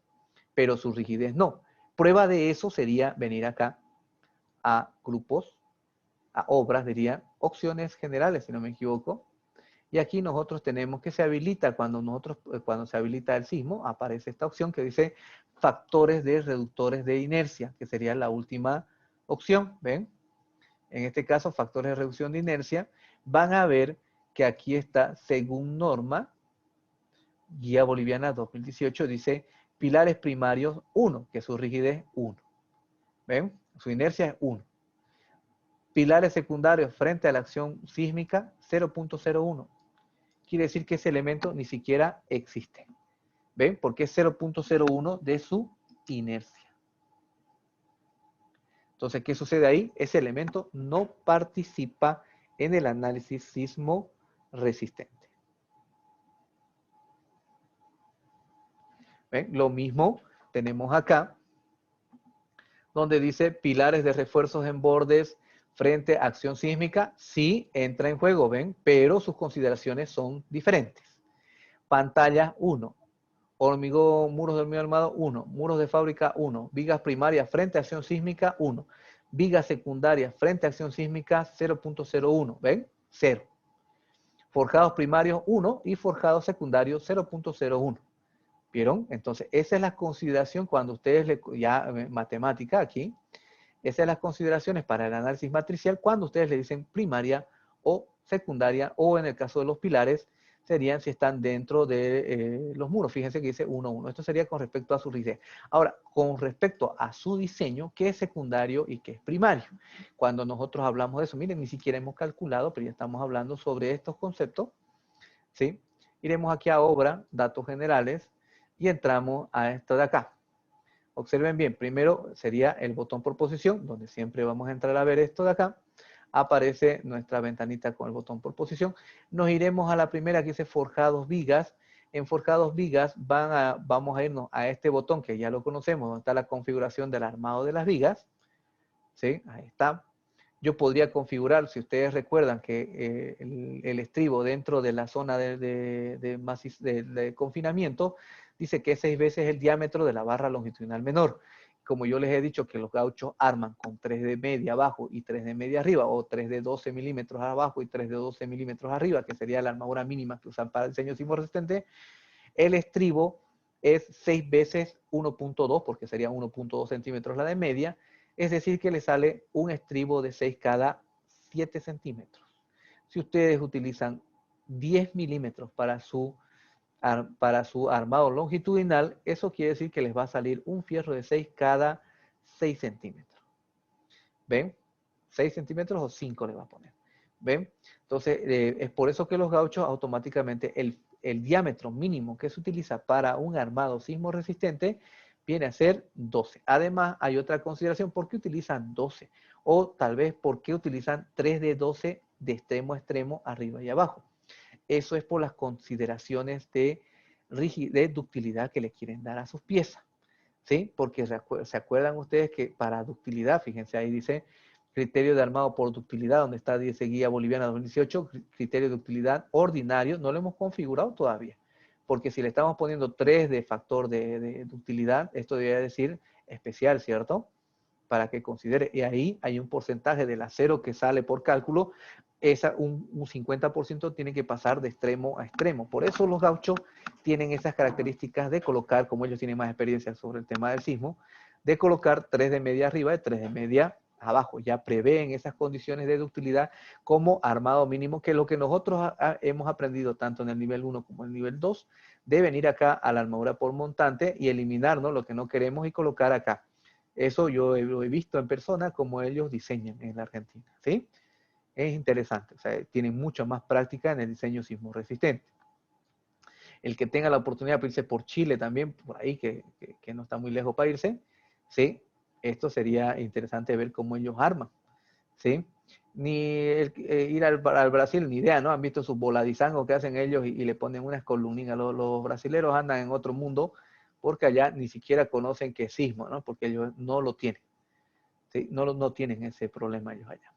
pero su rigidez no. Prueba de eso sería venir acá a grupos, a obras, diría, opciones generales, si no me equivoco. Y aquí nosotros tenemos que se habilita, cuando se habilita el sismo, aparece esta opción que dice factores de reductores de inercia, que sería la última opción, ¿ven? En este caso, factores de reducción de inercia, van a ver que aquí está, según norma, Guía Boliviana 2018, dice pilares primarios 1, que su rigidez es 1. ¿Ven? Su inercia es 1. Pilares secundarios frente a la acción sísmica 0.01. Quiere decir que ese elemento ni siquiera existe. ¿Ven? Porque es 0.01 de su inercia. Entonces, ¿qué sucede ahí? Ese elemento no participa en el análisis sismo resistente. ¿Ven? Lo mismo tenemos acá, donde dice pilares de refuerzos en bordes frente a acción sísmica, sí entra en juego, ¿ven? Pero sus consideraciones son diferentes. Pantallas 1, hormigón, muros de hormigón armado 1, muros de fábrica 1, vigas primarias frente a acción sísmica 1, vigas secundarias frente a acción sísmica 0.01, ¿ven? 0. Forjados primarios 1 y forjados secundarios 0.01. ¿Vieron? Entonces, esa es la consideración cuando ustedes, ya matemática aquí, esas son las consideraciones para el análisis matricial cuando ustedes le dicen primaria o secundaria, o en el caso de los pilares, serían si están dentro de los muros. Fíjense que dice 1, 1. Esto sería con respecto a su rigidez. Ahora, con respecto a su diseño, ¿qué es secundario y qué es primario? Cuando nosotros hablamos de eso, miren, ni siquiera hemos calculado, pero ya estamos hablando sobre estos conceptos, ¿sí? Iremos aquí a obra, datos generales, y entramos a esto de acá. Observen bien, primero sería el botón por posición, donde siempre vamos a entrar a ver esto de acá. Aparece nuestra ventanita con el botón por posición. Nos iremos a la primera que dice forjados vigas. En forjados vigas vamos a irnos a este botón que ya lo conocemos, donde está la configuración del armado de las vigas. ¿Sí? Ahí está. Yo podría configurar, si ustedes recuerdan que el estribo dentro de la zona de confinamiento dice que es 6 veces el diámetro de la barra longitudinal menor. Como yo les he dicho que los gauchos arman con 3 de media abajo y 3 de media arriba, o 3 de 12 milímetros abajo y 3 de 12 milímetros arriba, que sería la armadura mínima que usan para el diseño sismo resistente, el estribo es 6 veces 1.2, porque sería 1.2 centímetros la de media, es decir que le sale un estribo de 6 cada 7 centímetros. Si ustedes utilizan 10 milímetros para su armado longitudinal, eso quiere decir que les va a salir un fierro de 6 cada 6 centímetros. ¿Ven? 6 centímetros o 5 le va a poner. ¿Ven? Entonces, es por eso que los gauchos automáticamente, el diámetro mínimo que se utiliza para un armado sismo resistente viene a ser 12. Además, hay otra consideración, ¿por qué utilizan 12? O tal vez, ¿por qué utilizan 3 de 12 de extremo a extremo, arriba y abajo? Eso es por las consideraciones de ductilidad que le quieren dar a sus piezas. ¿Sí? Porque se acuerdan ustedes que para ductilidad, fíjense ahí dice criterio de armado por ductilidad, donde está, dice Guía Boliviana 2018, criterio de ductilidad ordinario, no lo hemos configurado todavía, porque si le estamos poniendo 3 de factor de ductilidad, esto debería decir especial, ¿cierto? Para que considere, y ahí hay un porcentaje del acero que sale por cálculo, un 50% tiene que pasar de extremo a extremo. Por eso los gauchos tienen esas características de colocar, como ellos tienen más experiencia sobre el tema del sismo, de colocar 3 de media arriba y 3 de media abajo. Ya prevén esas condiciones de ductilidad como armado mínimo, que lo que nosotros hemos aprendido tanto en el nivel 1 como en el nivel 2, de venir acá a la armadura por montante y eliminarnos lo que no queremos y colocar acá. Eso yo lo he visto en persona como ellos diseñan en la Argentina, ¿sí? Es interesante, o sea, tienen mucha más práctica en el diseño sismo resistente. El que tenga la oportunidad de irse por Chile también, por ahí, que no está muy lejos para irse, ¿sí? Esto sería interesante ver cómo ellos arman, ¿sí? Ni ir al Brasil, ni idea, ¿no? Han visto sus voladizangos que hacen ellos y le ponen unas columnitas. Los brasileros andan en otro mundo porque allá ni siquiera conocen qué es sismo, ¿no? Porque ellos no lo tienen, ¿sí? No tienen ese problema ellos allá.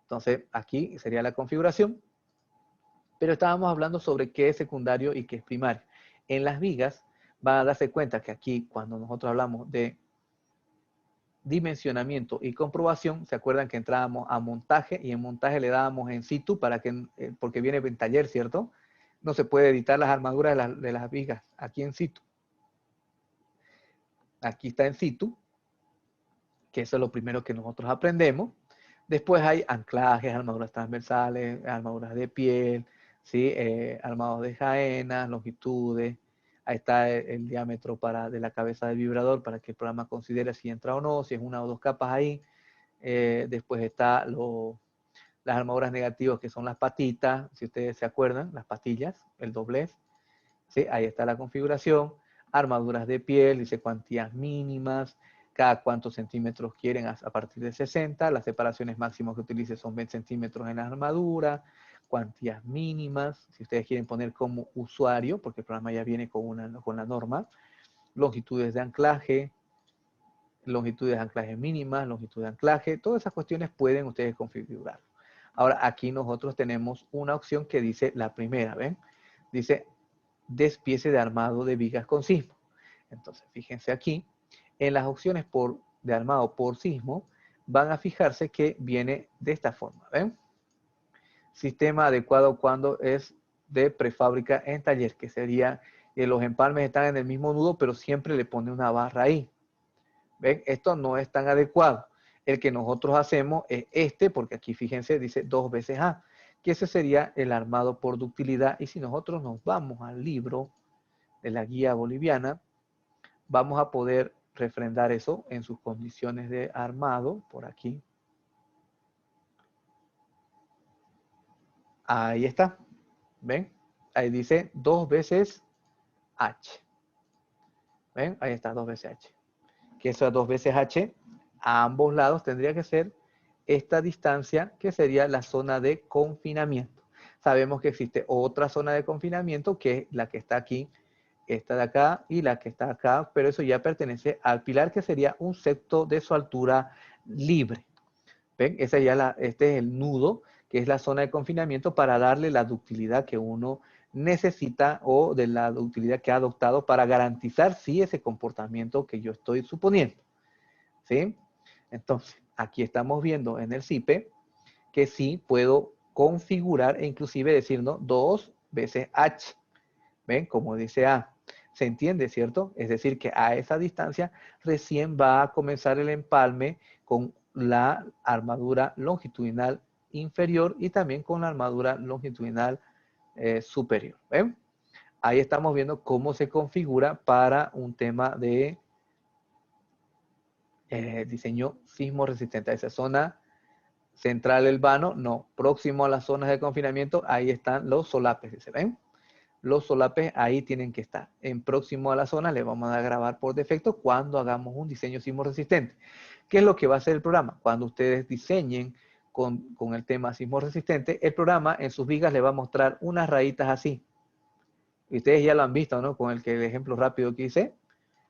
Entonces, aquí sería la configuración, pero estábamos hablando sobre qué es secundario y qué es primario. En las vigas van a darse cuenta que aquí, cuando nosotros hablamos de dimensionamiento y comprobación, ¿se acuerdan que entrábamos a montaje y en montaje le dábamos en situ para que, porque viene en taller, ¿cierto? No se puede editar las armaduras de las vigas aquí en situ. Aquí está en situ, que eso es lo primero que nosotros aprendemos. Después hay anclajes, armaduras transversales, armaduras de piel, ¿sí? Armados de jaena, longitudes. Ahí está el diámetro de la cabeza del vibrador para que el programa considere si entra o no, si es una o dos capas ahí. Después está las armaduras negativas, que son las patitas, si ustedes se acuerdan, las patillas, el doblez. ¿Sí? Ahí está la configuración. Armaduras de piel, dice cuantías mínimas, cada cuántos centímetros quieren a partir de 60. Las separaciones máximas que utilice son 20 centímetros en la armadura. Cuantías mínimas, si ustedes quieren poner como usuario, porque el programa ya viene con la norma. Longitudes de anclaje mínimas, longitud de anclaje, todas esas cuestiones pueden ustedes configurar. Ahora, aquí nosotros tenemos una opción que dice la primera, ¿ven? Dice despiece de armado de vigas con sismo. Entonces, fíjense aquí, en las opciones de armado por sismo, van a fijarse que viene de esta forma, ¿ven? Sistema adecuado cuando es de prefábrica en taller, que sería que los empalmes están en el mismo nudo, pero siempre le pone una barra ahí. ¿Ven? Esto no es tan adecuado. El que nosotros hacemos es este, porque aquí fíjense, dice 2 veces A, que ese sería el armado por ductilidad. Y si nosotros nos vamos al libro de la guía boliviana, vamos a poder refrendar eso en sus condiciones de armado, por aquí. Ahí está. ¿Ven? Ahí dice 2 veces H. ¿Ven? Ahí está, 2 veces H. Que eso es 2 veces H. A ambos lados tendría que ser esta distancia, que sería la zona de confinamiento. Sabemos que existe otra zona de confinamiento, que es la que está aquí, esta de acá y la que está acá, pero eso ya pertenece al pilar, que sería un septo de su altura libre. ¿Ven? Este es el nudo, que es la zona de confinamiento para darle la ductilidad que uno necesita o de la ductilidad que ha adoptado para garantizar sí ese comportamiento que yo estoy suponiendo. ¿Sí? Entonces, aquí estamos viendo en el CIPE que sí puedo configurar e inclusive decir, ¿no? 2 veces H. ¿Ven? Como dice A. ¿Se entiende, cierto? Es decir, que a esa distancia recién va a comenzar el empalme con la armadura longitudinal inferior y también con la armadura longitudinal superior. ¿Ven? Ahí estamos viendo cómo se configura para un tema de diseño sismo resistente. A esa zona central del vano, no. Próximo a las zonas de confinamiento, ahí están los solapes, ¿se ven? Los solapes ahí tienen que estar. En próximo a la zona le vamos a grabar por defecto cuando hagamos un diseño sismo resistente. ¿Qué es lo que va a hacer el programa? Cuando ustedes diseñen con el tema sismo resistente, el programa en sus vigas le va a mostrar unas rayitas así. Y ustedes ya lo han visto, ¿no? Con el ejemplo rápido que hice.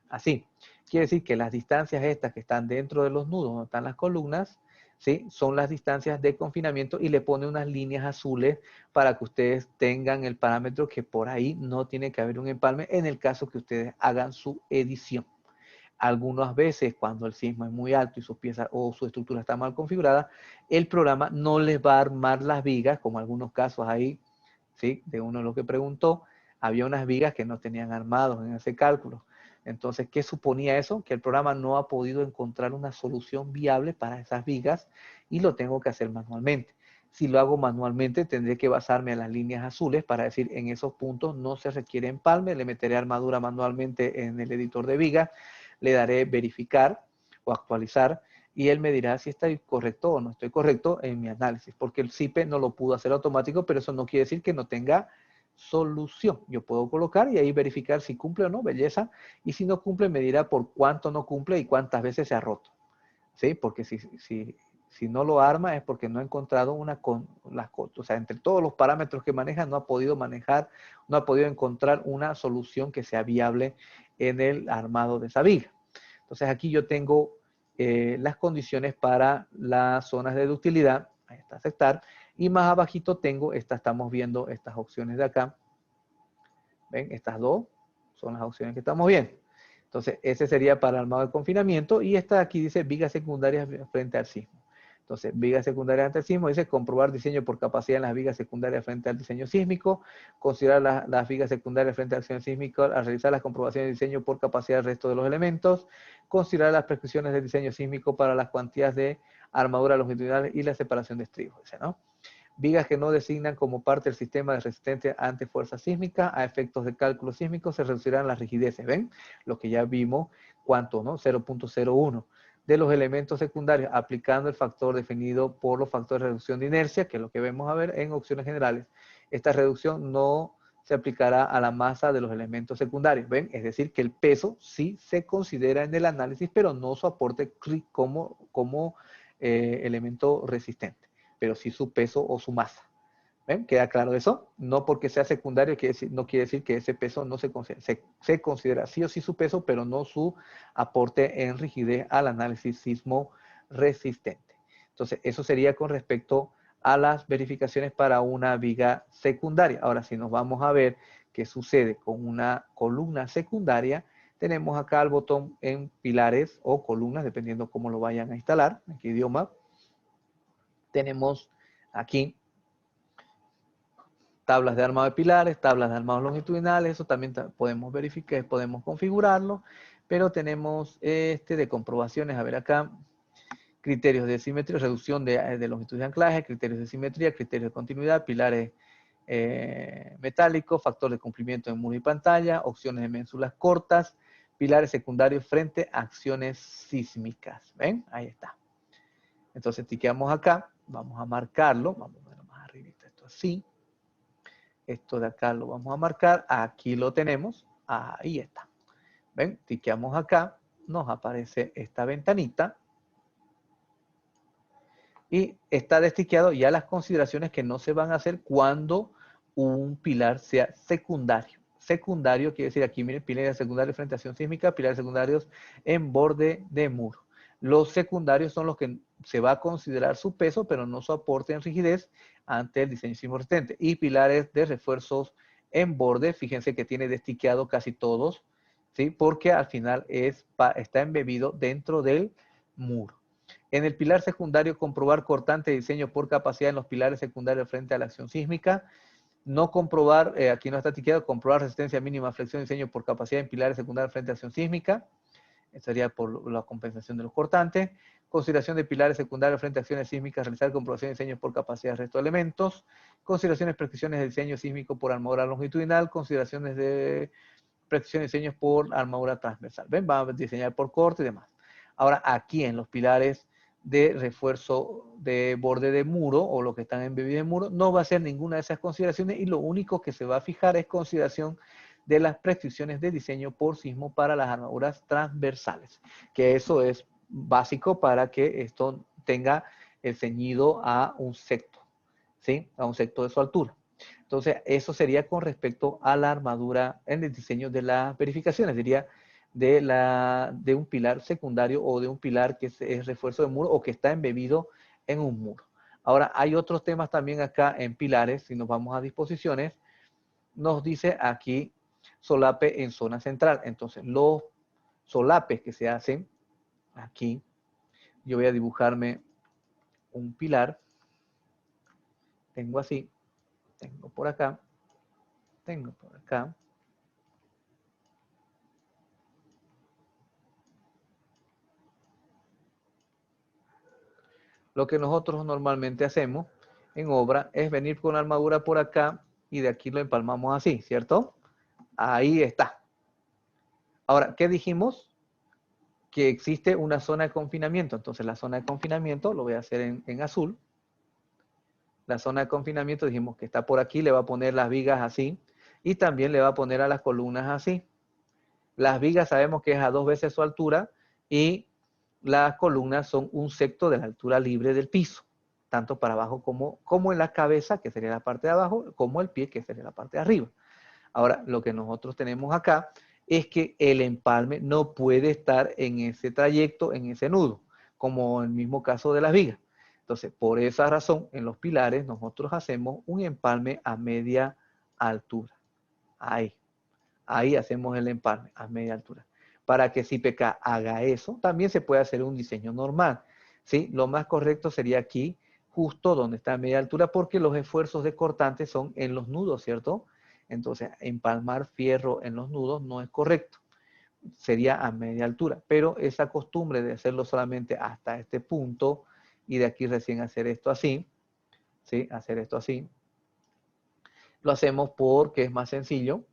Así. Quiere decir que las distancias estas que están dentro de los nudos, donde están las columnas, ¿sí? Son las distancias de confinamiento y le pone unas líneas azules para que ustedes tengan el parámetro que por ahí no tiene que haber un empalme en el caso que ustedes hagan su edición. Algunas veces cuando el sismo es muy alto y sus piezas o su estructura está mal configurada, el programa no les va a armar las vigas, como algunos casos ahí, ¿sí? De uno de los que preguntó, había unas vigas que no tenían armados en ese cálculo. Entonces, ¿qué suponía eso? Que el programa no ha podido encontrar una solución viable para esas vigas y lo tengo que hacer manualmente. Si lo hago manualmente, tendré que basarme en las líneas azules para decir en esos puntos no se requiere empalme, le meteré armadura manualmente en el editor de vigas, le daré verificar o actualizar y él me dirá si estoy correcto o no estoy correcto en mi análisis, porque el CIPE no lo pudo hacer automático, pero eso no quiere decir que no tenga solución. Yo puedo colocar y ahí verificar si cumple o no, belleza, y si no cumple me dirá por cuánto no cumple y cuántas veces se ha roto. ¿Sí? Porque si no lo arma es porque no ha encontrado o sea, entre todos los parámetros que maneja no ha podido encontrar una solución que sea viable en el armado de esa viga. Entonces aquí yo tengo las condiciones para las zonas de ductilidad, ahí está aceptar, y más abajito tengo, estamos viendo estas opciones de acá. ¿Ven? Estas dos son las opciones que estamos viendo. Entonces, ese sería para armado de confinamiento. Y esta de aquí dice vigas secundarias frente al sismo. Entonces, vigas secundarias ante el sismo, dice comprobar diseño por capacidad en las vigas secundarias frente al diseño sísmico, considerar las vigas secundarias frente al diseño sísmico al realizar las comprobaciones de diseño por capacidad del resto de los elementos, considerar las prescripciones del diseño sísmico para las cuantías de armadura longitudinal y la separación de estribos, dice, ¿no? Vigas que no designan como parte del sistema de resistencia ante fuerza sísmica a efectos de cálculo sísmico se reducirán las rigideces, ¿ven? Lo que ya vimos, ¿cuánto, no? 0.01 de los elementos secundarios, aplicando el factor definido por los factores de reducción de inercia, que es lo que vemos a ver en opciones generales. Esta reducción no se aplicará a la masa de los elementos secundarios, ¿ven? Es decir, que el peso sí se considera en el análisis, pero no su aporte como elemento resistente, pero sí su peso o su masa. ¿Ven? ¿Queda claro eso? No porque sea secundario no quiere decir que ese peso no se considera. Se considera sí o sí su peso, pero no su aporte en rigidez al análisis sismo resistente. Entonces, eso sería con respecto a las verificaciones para una viga secundaria. Ahora, si nos vamos a ver qué sucede con una columna secundaria, tenemos acá el botón en pilares o columnas, dependiendo cómo lo vayan a instalar, en qué idioma. Tenemos aquí tablas de armado de pilares, tablas de armados longitudinales, eso también podemos verificar, podemos configurarlo, pero tenemos de comprobaciones, a ver acá, criterios de simetría, reducción de longitud de anclaje, criterios de simetría, criterios de continuidad, pilares metálicos, factor de cumplimiento en muro y pantalla, opciones de ménsulas cortas, pilares secundarios frente a acciones sísmicas. ¿Ven? Ahí está. Entonces, tiqueamos acá, vamos a marcarlo, vamos a ver más arriba, esto así. Esto de acá lo vamos a marcar, aquí lo tenemos, ahí está. ¿Ven? Tiqueamos acá, nos aparece esta ventanita y está destiqueado ya las consideraciones que no se van a hacer cuando un pilar sea secundario. Secundario quiere decir aquí, miren, pilares secundarios frente a acción sísmica, pilares secundarios en borde de muro. Los secundarios son los que se va a considerar su peso, pero no su aporte en rigidez ante el diseño sísmico resistente. Y pilares de refuerzos en borde, fíjense que tiene destiqueado casi todos, ¿sí? Porque al final está embebido dentro del muro. En el pilar secundario, comprobar cortante de diseño por capacidad en los pilares secundarios frente a la acción sísmica. No comprobar, aquí no está tiqueado, comprobar resistencia mínima, flexión de diseño por capacidad en pilares secundarios frente a acción sísmica. Esto sería por la compensación de los cortantes. Consideración de pilares secundarios frente a acciones sísmicas, realizar comprobación de diseño por capacidad del resto de elementos. Consideraciones, prescripciones de diseño sísmico por armadura longitudinal. Consideraciones de prescripciones de diseño por armadura transversal. ¿Ven? Va a diseñar por corte y demás. Ahora, aquí en los pilares de refuerzo de borde de muro o lo que están embebidos en muro, no va a ser ninguna de esas consideraciones y lo único que se va a fijar es consideración de las prescripciones de diseño por sismo para las armaduras transversales, que eso es básico para que esto tenga el ceñido a un secto, ¿sí? A un secto de su altura. Entonces, eso sería con respecto a la armadura en el diseño de las verificaciones, diría de un pilar secundario o de un pilar que es refuerzo de muro o que está embebido en un muro. Ahora, hay otros temas también acá en pilares, si nos vamos a disposiciones, nos dice aquí solape en zona central. Entonces, los solapes que se hacen aquí, yo voy a dibujarme un pilar, tengo así, tengo por acá, tengo por acá. Lo que nosotros normalmente hacemos en obra es venir con la armadura por acá y de aquí lo empalmamos así, ¿cierto? Ahí está. Ahora, ¿qué dijimos? Que existe una zona de confinamiento. Entonces, la zona de confinamiento, lo voy a hacer en azul. La zona de confinamiento dijimos que está por aquí, le va a poner las vigas así y también le va a poner a las columnas así. Las vigas sabemos que es a 2 veces su altura y las columnas son un sexto de la altura libre del piso, tanto para abajo como en la cabeza, que sería la parte de abajo, como el pie, que sería la parte de arriba. Ahora, lo que nosotros tenemos acá es que el empalme no puede estar en ese trayecto, en ese nudo, como en el mismo caso de las vigas. Entonces, por esa razón, en los pilares nosotros hacemos un empalme a media altura. Ahí hacemos el empalme a media altura. Para que CIPK haga eso, también se puede hacer un diseño normal, ¿sí? Lo más correcto sería aquí, justo donde está a media altura, porque los esfuerzos de cortante son en los nudos, ¿cierto? Entonces, empalmar fierro en los nudos no es correcto, sería a media altura, pero esa costumbre de hacerlo solamente hasta este punto y de aquí recién hacer esto así, ¿sí? Hacer esto así, lo hacemos porque es más sencillo,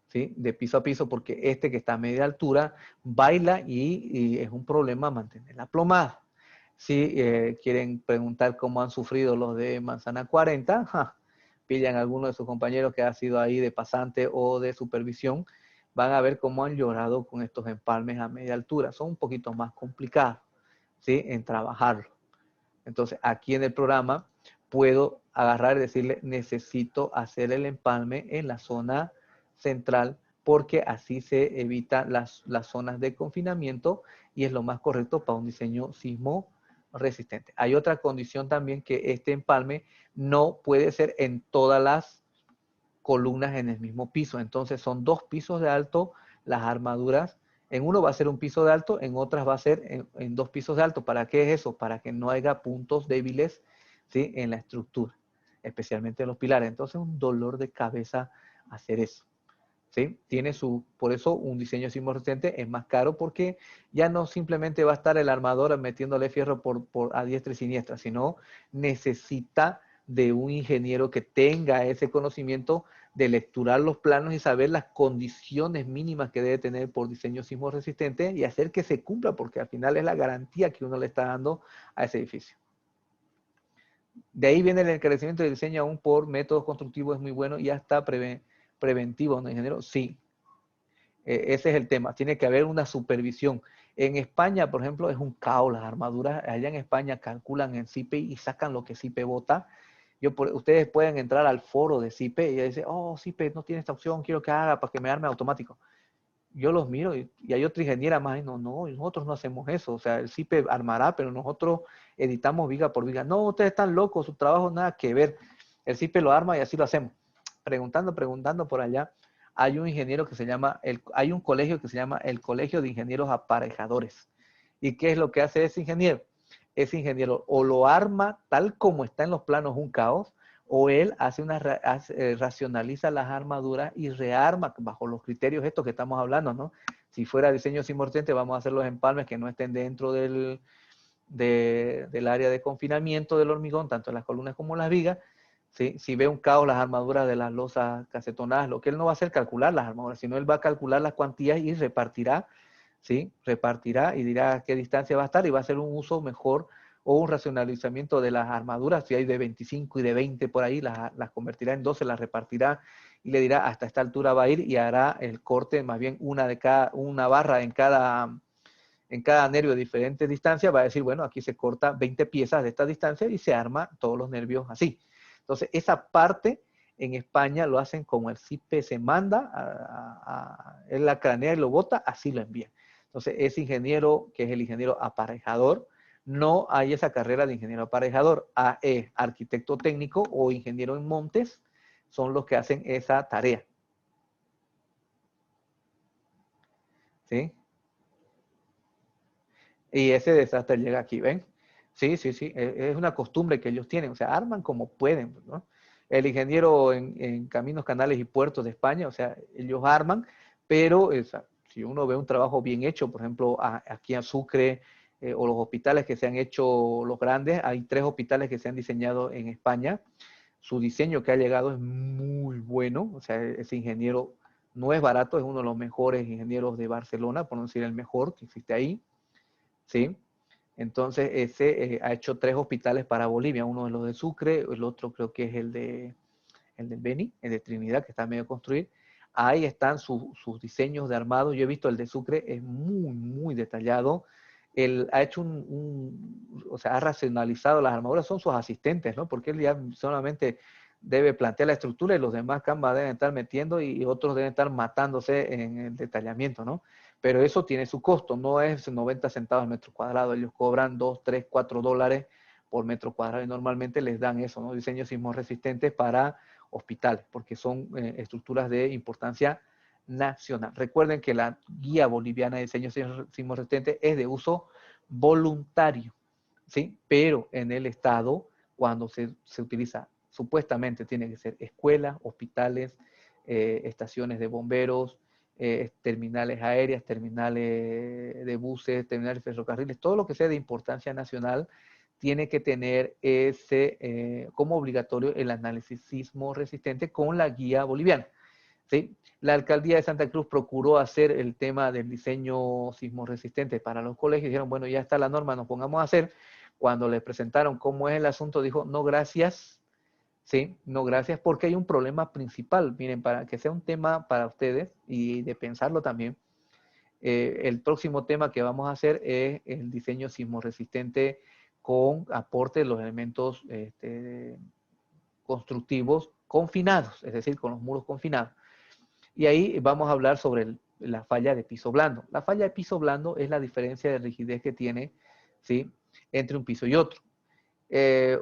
¿sí? De piso a piso, porque este que está a media altura baila y es un problema mantener la plomada. Si quieren preguntar cómo han sufrido los de Manzana 40, pillan a alguno de sus compañeros que ha sido ahí de pasante o de supervisión, van a ver cómo han llorado con estos empalmes a media altura. Son un poquito más complicados, ¿sí? En trabajarlo. Entonces, aquí en el programa puedo agarrar y decirle, necesito hacer el empalme en la zona central, porque así se evitan las zonas de confinamiento y es lo más correcto para un diseño sismo resistente. Hay otra condición también, que este empalme no puede ser en todas las columnas en el mismo piso. Entonces son 2 pisos de alto las armaduras. En uno va a ser un piso de alto, en otras va a ser en 2 pisos de alto. ¿Para qué es eso? Para que no haya puntos débiles, ¿sí? En la estructura, especialmente en los pilares. Entonces es un dolor de cabeza hacer eso, ¿sí? Por eso un diseño sismo resistente es más caro, porque ya no simplemente va a estar el armador metiéndole fierro por a diestra y siniestra, sino necesita de un ingeniero que tenga ese conocimiento de lecturar los planos y saber las condiciones mínimas que debe tener por diseño sismo resistente y hacer que se cumpla, porque al final es la garantía que uno le está dando a ese edificio. De ahí viene el encarecimiento del diseño aún por métodos constructivos, es muy bueno y hasta preventivo, ¿no, ingeniero? Sí, ese es el tema. Tiene que haber una supervisión. En España, por ejemplo, es un caos. Las armaduras allá en España calculan en CIPE y sacan lo que CIPE vota. Ustedes pueden entrar al foro de CIPE y dicen, oh, CIPE no tiene esta opción, quiero que haga para que me arme automático. Yo los miro y hay otra ingeniera más, y no, nosotros no hacemos eso. O sea, el CIPE armará, pero nosotros editamos viga por viga. No, ustedes están locos, su trabajo nada que ver. El CIPE lo arma y así lo hacemos. Preguntando por allá, hay un ingeniero que se llama, hay un colegio que se llama el Colegio de Ingenieros Aparejadores. ¿Y qué es lo que hace ese ingeniero? Ese ingeniero o lo arma tal como está en los planos, un caos, o él racionaliza las armaduras y rearma bajo los criterios estos que estamos hablando, ¿no? Si fuera diseño simultáneo, vamos a hacer los empalmes que no estén dentro del área de confinamiento del hormigón, tanto en las columnas como en las vigas. ¿Sí? Si ve un caos, las armaduras de las losas casetonadas, lo que él no va a hacer es calcular las armaduras, sino él va a calcular las cuantías y repartirá, ¿sí? Repartirá y dirá a qué distancia va a estar y va a hacer un uso mejor o un racionalizamiento de las armaduras. Si hay de 25 y de 20 por ahí, las convertirá en 12, las repartirá y le dirá hasta esta altura va a ir y hará el corte, más bien una barra en cada nervio de diferentes distancias. Va a decir, bueno, aquí se corta 20 piezas de esta distancia y se arma todos los nervios así. Entonces, esa parte en España lo hacen como el CIPE se manda, él la cranea y lo bota, así lo envía. Entonces, ese ingeniero, que es el ingeniero aparejador, no hay esa carrera de ingeniero aparejador. Arquitecto técnico o ingeniero en montes son los que hacen esa tarea. ¿Sí? Y ese desastre llega aquí, ¿ven? Sí, sí, sí, es una costumbre que ellos tienen, o sea, arman como pueden, ¿no? El ingeniero en caminos, canales y puertos de España, o sea, ellos arman, pero si uno ve un trabajo bien hecho, por ejemplo, aquí en Sucre, o los hospitales que se han hecho, los grandes, hay 3 hospitales que se han diseñado en España. Su diseño que ha llegado es muy bueno, o sea, ese ingeniero no es barato, es uno de los mejores ingenieros de Barcelona, por no decir el mejor que existe ahí, ¿sí? Entonces, ese ha hecho 3 hospitales para Bolivia, uno de los de Sucre, el otro creo que es el del Beni, el de Trinidad, que está a medio de construir. Ahí están sus diseños de armado. Yo he visto el de Sucre, es muy, muy detallado. Él ha hecho o sea, ha racionalizado las armaduras, son sus asistentes, ¿no? Porque él ya solamente debe plantear la estructura y los demás Canva deben estar metiendo y otros deben estar matándose en el detallamiento, ¿no? Pero eso tiene su costo, no es 90 centavos al metro cuadrado, ellos cobran 2, 3, 4 dólares por metro cuadrado y normalmente les dan eso, ¿no? Diseños sismos resistentes para hospitales, porque son estructuras de importancia nacional. Recuerden que la guía boliviana de diseño sismo resistente es de uso voluntario, ¿sí? Pero en el estado, cuando se utiliza, supuestamente tiene que ser escuelas, hospitales, estaciones de bomberos, terminales aéreas, terminales de buses, terminales de ferrocarriles, todo lo que sea de importancia nacional tiene que tener ese como obligatorio el análisis sismo resistente con la guía boliviana, ¿sí? La alcaldía de Santa Cruz procuró hacer el tema del diseño sismo resistente para los colegios. Dijeron, bueno, ya está la norma, nos pongamos a hacer. Cuando les presentaron cómo es el asunto, dijo, no gracias, ¿sí? No gracias, porque hay un problema principal. Miren, para que sea un tema para ustedes y de pensarlo también, el próximo tema que vamos a hacer es el diseño sismo resistente con aporte de los elementos constructivos confinados, es decir, con los muros confinados. Y ahí vamos a hablar sobre la falla de piso blando. La falla de piso blando es la diferencia de rigidez que tiene, ¿sí?, entre un piso y otro.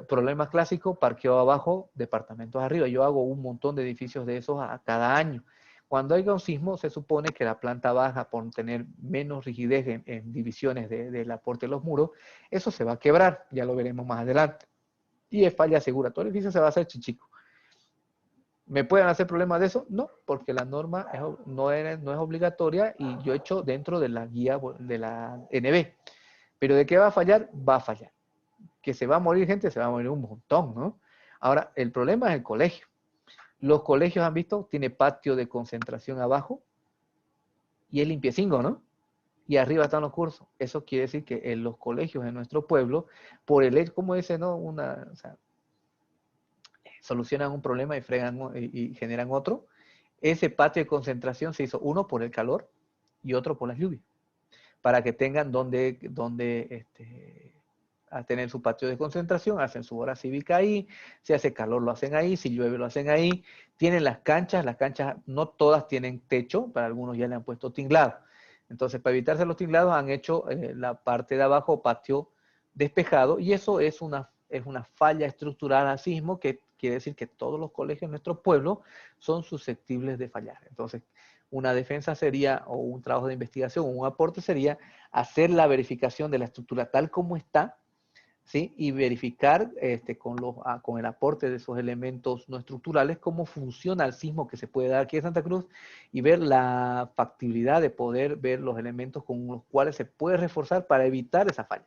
Problemas clásicos, parqueo abajo, departamentos arriba. Yo hago un montón de edificios de esos a cada año. Cuando haya un sismo, se supone que la planta baja, por tener menos rigidez en divisiones del aporte de los muros, eso se va a quebrar, ya lo veremos más adelante. Y es falla segura, todo el edificio se va a hacer chichico. ¿Me pueden hacer problemas de eso? No, porque la norma no es obligatoria y yo he hecho dentro de la guía de la NB. Pero ¿de qué va a fallar? Va a fallar. Que se va a morir gente, se va a morir un montón, ¿no? Ahora, el problema es el colegio. Los colegios, han visto, tiene patio de concentración abajo y es limpiecino, ¿no? Y arriba están los cursos. Eso quiere decir que en los colegios en nuestro pueblo, por el hecho, como dice, ¿no? O sea, solucionan un problema y fregan y generan otro. Ese patio de concentración se hizo uno por el calor y otro por las lluvias, para que tengan donde a tener su patio de concentración, hacen su hora cívica ahí, si hace calor lo hacen ahí, si llueve lo hacen ahí, tienen las canchas no todas tienen techo, para algunos ya le han puesto tinglado. Entonces, para evitarse los tinglados, han hecho la parte de abajo patio despejado, y eso es una falla estructural a sismo, que quiere decir que todos los colegios de nuestro pueblo son susceptibles de fallar. Entonces, una defensa sería, o un trabajo de investigación, o un aporte sería hacer la verificación de la estructura tal como está, ¿sí? Y verificar con el aporte de esos elementos no estructurales cómo funciona el sismo que se puede dar aquí en Santa Cruz, y ver la factibilidad de poder ver los elementos con los cuales se puede reforzar para evitar esa falla.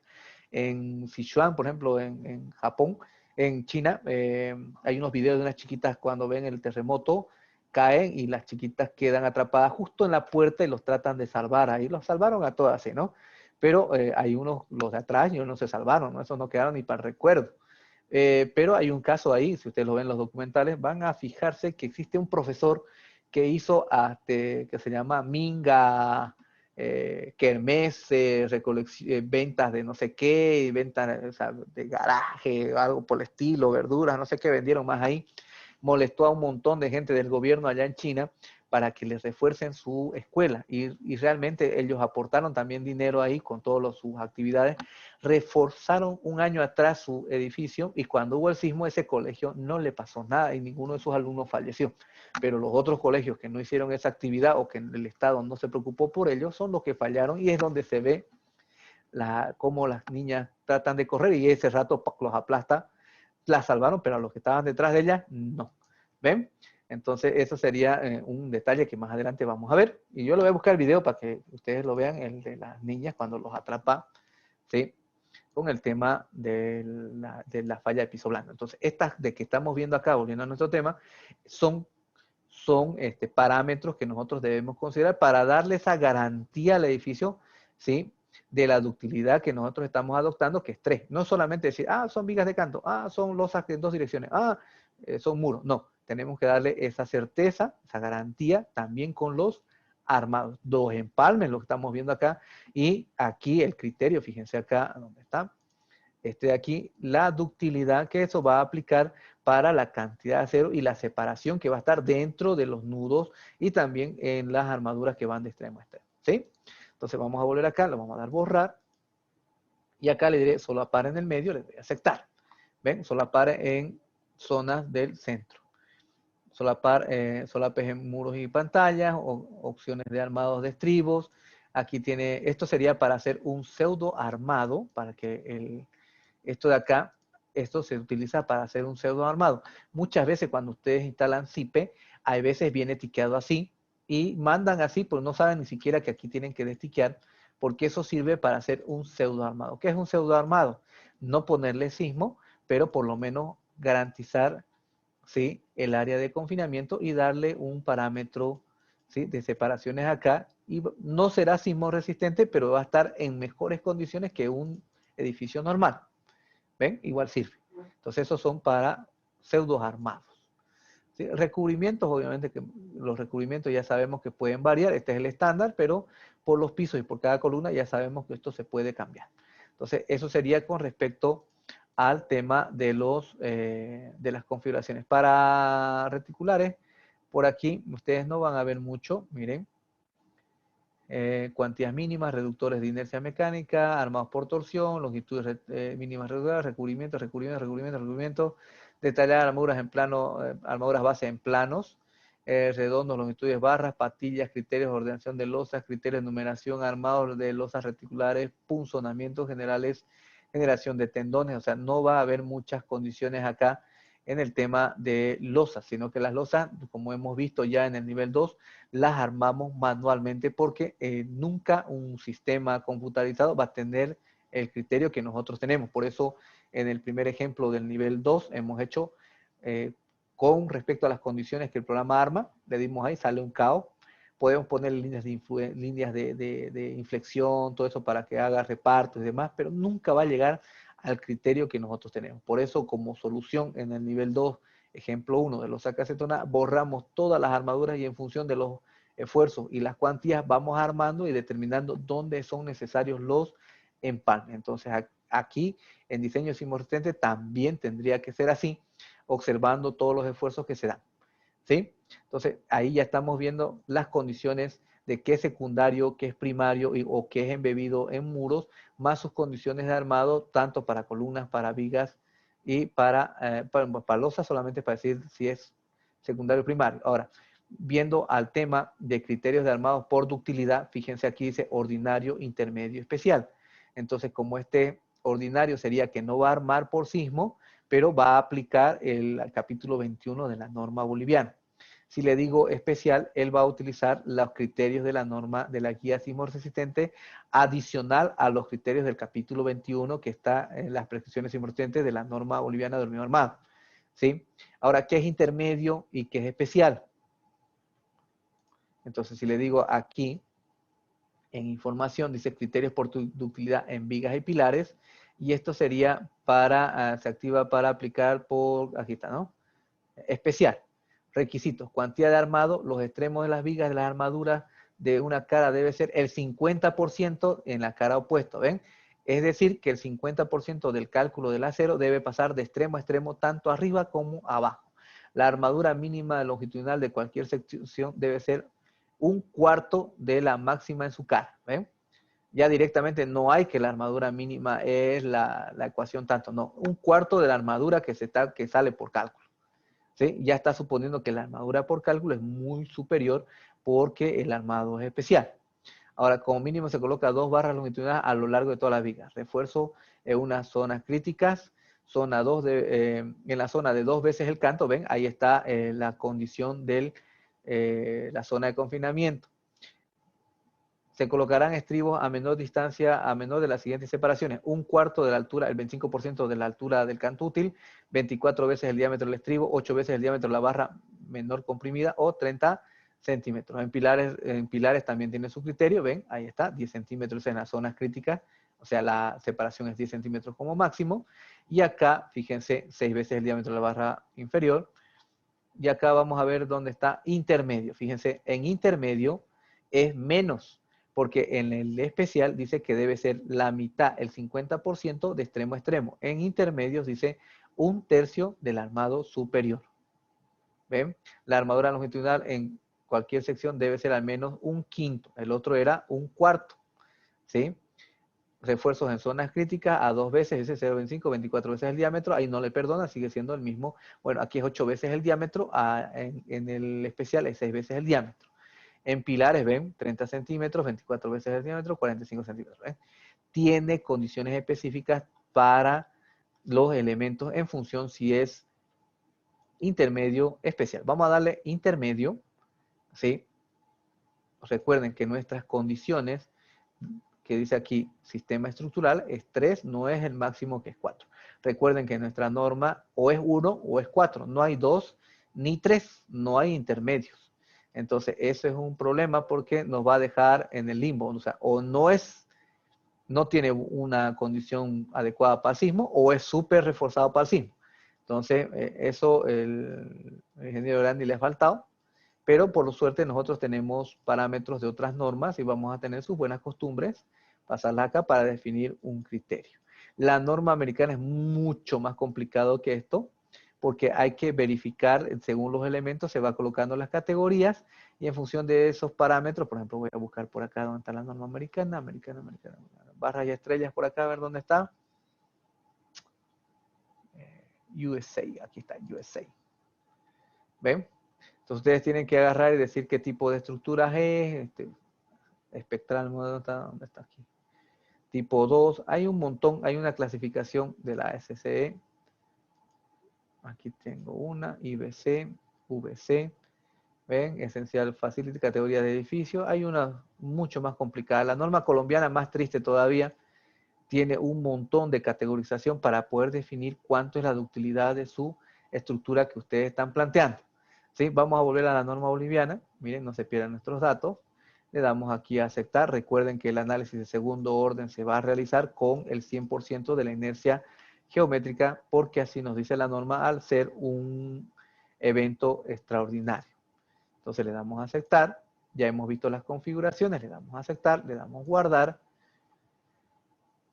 En Sichuan, por ejemplo, en Japón, en China, hay unos videos de unas chiquitas cuando ven el terremoto, caen y las chiquitas quedan atrapadas justo en la puerta y los tratan de salvar. Ahí los salvaron a todas, ¿sí, no? Pero hay unos, los de atrás, y unos se salvaron, ¿no? Esos no quedaron ni para el recuerdo. Pero hay un caso ahí, si ustedes lo ven en los documentales, van a fijarse que existe un profesor que hizo, que se llama Minga, kermés, ventas de no sé qué, ventas, o sea, de garaje, algo por el estilo, verduras, no sé qué vendieron más ahí. Molestó a un montón de gente del gobierno allá en China para que les refuercen su escuela, y realmente ellos aportaron también dinero ahí con todas sus actividades, reforzaron un año atrás su edificio, y cuando hubo el sismo ese colegio no le pasó nada y ninguno de sus alumnos falleció. Pero los otros colegios que no hicieron esa actividad, o que el Estado no se preocupó por ellos, son los que fallaron, y es donde se ve cómo las niñas tratan de correr y ese rato los aplasta. Las salvaron, pero a los que estaban detrás de ellas, no. ¿Ven? Entonces, eso sería un detalle que más adelante vamos a ver. Y yo lo voy a buscar el video para que ustedes lo vean, el de las niñas cuando los atrapa, ¿sí?, con el tema de la falla de piso blando. Entonces, estas de que estamos viendo acá, volviendo a nuestro tema, son parámetros que nosotros debemos considerar para darle esa garantía al edificio, ¿sí?, de la ductilidad que nosotros estamos adoptando, que es 3. No solamente decir, son vigas de canto, son losas en 2 direcciones, son muros. No, tenemos que darle esa certeza, esa garantía también con los armados. 2 empalmes, lo que estamos viendo acá, y aquí el criterio, fíjense acá donde está, de aquí, la ductilidad que eso va a aplicar para la cantidad de acero y la separación que va a estar dentro de los nudos y también en las armaduras que van de extremo a extremo, ¿sí? Entonces vamos a volver acá, le vamos a dar borrar, y acá le diré solapar en el medio, le doy a aceptar. ¿Ven? Solapar en zonas del centro. solapes en muros y pantallas, opciones de armados de estribos. Aquí tiene, esto sería para hacer un pseudo armado, para que esto de acá, esto se utiliza para hacer un pseudo armado. Muchas veces cuando ustedes instalan Zipe, hay veces viene tiqueado así, y mandan así, pero no saben ni siquiera que aquí tienen que destiquear, porque eso sirve para hacer un pseudo armado. ¿Qué es un pseudo armado? No ponerle sismo, pero por lo menos garantizar, ¿sí?, el área de confinamiento y darle un parámetro, ¿sí?, de separaciones acá. Y no será sismo resistente, pero va a estar en mejores condiciones que un edificio normal. ¿Ven? Igual sirve. Entonces esos son para pseudos armados. ¿Sí? Recubrimientos, obviamente que los recubrimientos ya sabemos que pueden variar. Este es el estándar, pero por los pisos y por cada columna ya sabemos que esto se puede cambiar. Entonces eso sería con respecto al tema de las configuraciones. Para reticulares, por aquí ustedes no van a ver mucho, miren. Cuantías mínimas, reductores de inercia mecánica, armados por torsión, longitudes mínimas regulares, recubrimiento, detallar armaduras en plano, armaduras base en planos, redondos, longitudes barras, patillas, criterios de ordenación de losas, criterios de numeración, armados de losas reticulares, punzonamientos generales, generación de tendones. O sea, no va a haber muchas condiciones acá en el tema de losas, sino que las losas, como hemos visto ya en el nivel 2, las armamos manualmente porque nunca un sistema computarizado va a tener el criterio que nosotros tenemos. Por eso, en el primer ejemplo del nivel 2, hemos hecho con respecto a las condiciones que el programa arma, le dimos ahí, sale un caos. Podemos poner líneas de inflexión, todo eso para que haga repartos y demás, pero nunca va a llegar al criterio que nosotros tenemos. Por eso, como solución en el nivel 2, ejemplo 1 de los acetona, borramos todas las armaduras y en función de los esfuerzos y las cuantías vamos armando y determinando dónde son necesarios los empalmes. Entonces, aquí en diseño sismo resistente también tendría que ser así, observando todos los esfuerzos que se dan. ¿Sí? Entonces, ahí ya estamos viendo las condiciones de qué es secundario, qué es primario o qué es embebido en muros, más sus condiciones de armado, tanto para columnas, para vigas y para losas, solamente para decir si es secundario o primario. Ahora, viendo al tema de criterios de armado por ductilidad, fíjense aquí dice ordinario, intermedio, especial. Entonces, como este ordinario sería que no va a armar por sismo, pero va a aplicar el capítulo 21 de la norma boliviana. Si le digo especial, él va a utilizar los criterios de la norma de la guía sismo resistente adicional a los criterios del capítulo 21 que está en las prescripciones sismo resistentes de la norma boliviana de hormigón armado. ¿Sí? Ahora, ¿qué es intermedio y qué es especial? Entonces, si le digo aquí, en información, dice criterios por ductilidad en vigas y pilares, y esto sería para, se activa para aplicar por, aquí está, ¿no? Especial. Requisitos, cuantía de armado, los extremos de las vigas de las armaduras de una cara debe ser el 50% en la cara opuesta, ¿ven? Es decir, que el 50% del cálculo del acero debe pasar de extremo a extremo, tanto arriba como abajo. La armadura mínima longitudinal de cualquier sección debe ser un cuarto de la máxima en su cara, ¿ven? Ya directamente no hay que la armadura mínima es la ecuación tanto, no, un cuarto de la armadura que sale por cálculo. ¿Sí? Ya está suponiendo que la armadura por cálculo es muy superior porque el armado es especial. Ahora, como mínimo se coloca 2 barras longitudinales a lo largo de todas las vigas. Refuerzo en unas zonas críticas, zona 2 en la zona de 2 veces el canto, ven, ahí está la condición de la zona de confinamiento. Se colocarán estribos a menor distancia, a menor de las siguientes separaciones. Un cuarto de la altura, el 25% de la altura del canto útil, 24 veces el diámetro del estribo, 8 veces el diámetro de la barra menor comprimida o 30 centímetros. En pilares también tiene su criterio, ven, ahí está, 10 centímetros en las zonas críticas, o sea, la separación es 10 centímetros como máximo. Y acá, fíjense, 6 veces el diámetro de la barra inferior. Y acá vamos a ver dónde está intermedio. Fíjense, en intermedio es menos, porque en el especial dice que debe ser la mitad, el 50% de extremo a extremo. En intermedios dice un tercio del armado superior. ¿Ven? La armadura longitudinal en cualquier sección debe ser al menos un quinto. El otro era un cuarto. ¿Sí? refuerzos en zonas críticas a 2 veces, ese 0,25, 24 veces el diámetro, ahí no le perdona, sigue siendo el mismo. Bueno, aquí es 8 veces el diámetro, en el especial es 6 veces el diámetro. En pilares, ven, 30 centímetros, 24 veces el diámetro, 45 centímetros. ¿Ven? Tiene condiciones específicas para los elementos en función si es intermedio, especial. Vamos a darle intermedio, ¿sí? Recuerden que nuestras condiciones, que dice aquí sistema estructural, es 3, no es el máximo que es 4. Recuerden que nuestra norma o es 1 o es 4, no hay 2 ni 3, no hay intermedios. Entonces, eso es un problema porque nos va a dejar en el limbo, o sea, o no tiene una condición adecuada para el sismo o es súper reforzado para el sismo. Entonces, eso el ingeniero Grandi le ha faltado, pero por suerte nosotros tenemos parámetros de otras normas y vamos a tener sus buenas costumbres, pasarlas acá para definir un criterio. La norma americana es mucho más complicado que esto, porque hay que verificar, según los elementos, se va colocando las categorías y en función de esos parámetros, por ejemplo, voy a buscar por acá donde está la norma americana, barras y estrellas por acá, a ver dónde está. USA, aquí está USA. ¿Ven? Entonces ustedes tienen que agarrar y decir qué tipo de estructuras es, espectral, ¿dónde está aquí? Tipo 2, hay un montón, hay una clasificación de la SCE. Aquí tengo una, IBC, VC, ¿ven? Esencial Facility, categoría de edificio. Hay una mucho más complicada. La norma colombiana, más triste todavía, tiene un montón de categorización para poder definir cuánto es la ductilidad de su estructura que ustedes están planteando. ¿Sí? Vamos a volver a la norma boliviana. Miren, no se pierdan nuestros datos. Le damos aquí a aceptar. Recuerden que el análisis de segundo orden se va a realizar con el 100% de la inercia geométrica, porque así nos dice la norma al ser un evento extraordinario. Entonces le damos a aceptar. Ya hemos visto las configuraciones. Le damos a aceptar. Le damos guardar.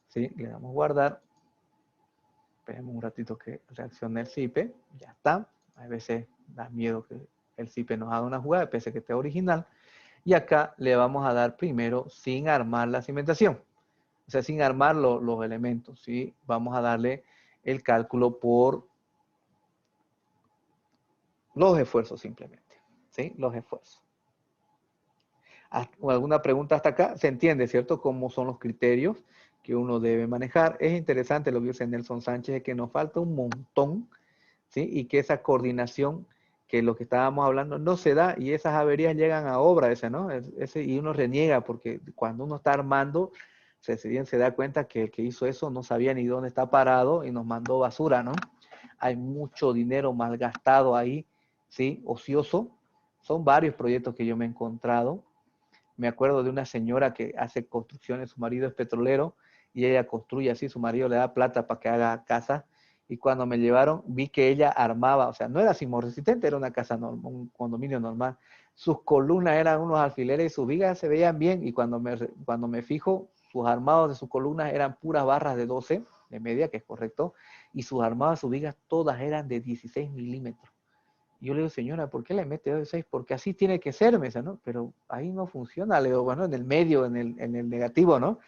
¿Sí? Le damos guardar. Esperemos un ratito que reaccione el CIPE. Ya está. A veces da miedo que el CIPE nos haga una jugada, pese a que esté original. Y acá le vamos a dar primero sin armar la cimentación. O sea, sin armar los elementos. ¿Sí? Vamos a darle el cálculo por los esfuerzos simplemente. ¿Sí? Los esfuerzos. ¿Alguna pregunta hasta acá? Se entiende, ¿cierto? ¿Cómo son los criterios que uno debe manejar? Es interesante lo que dice Nelson Sánchez, que nos falta un montón, ¿sí? Y que esa coordinación, que lo que estábamos hablando, no se da y esas averías llegan a obra, ¿no? Y uno reniega porque cuando uno está armando, se da cuenta que el que hizo eso no sabía ni dónde está parado y nos mandó basura, ¿no? Hay mucho dinero malgastado ahí, ¿sí? Ocioso. Son varios proyectos que yo me he encontrado. Me acuerdo de una señora que hace construcciones, su marido es petrolero y ella construye así, su marido le da plata para que haga casa. Y cuando me llevaron, vi que ella armaba, o sea, no era sismorresistente, era una casa normal, un condominio normal. Sus columnas eran unos alfileres y sus vigas se veían bien. Y cuando me fijo, sus armados de sus columnas eran puras barras de 12, de media, que es correcto, y sus armados, sus vigas, todas eran de 16 milímetros. Y yo le digo, señora, ¿por qué le mete 2,6? Porque así tiene que ser, me dice, ¿no? Pero ahí no funciona, le digo, bueno, en el medio, en el negativo, ¿no?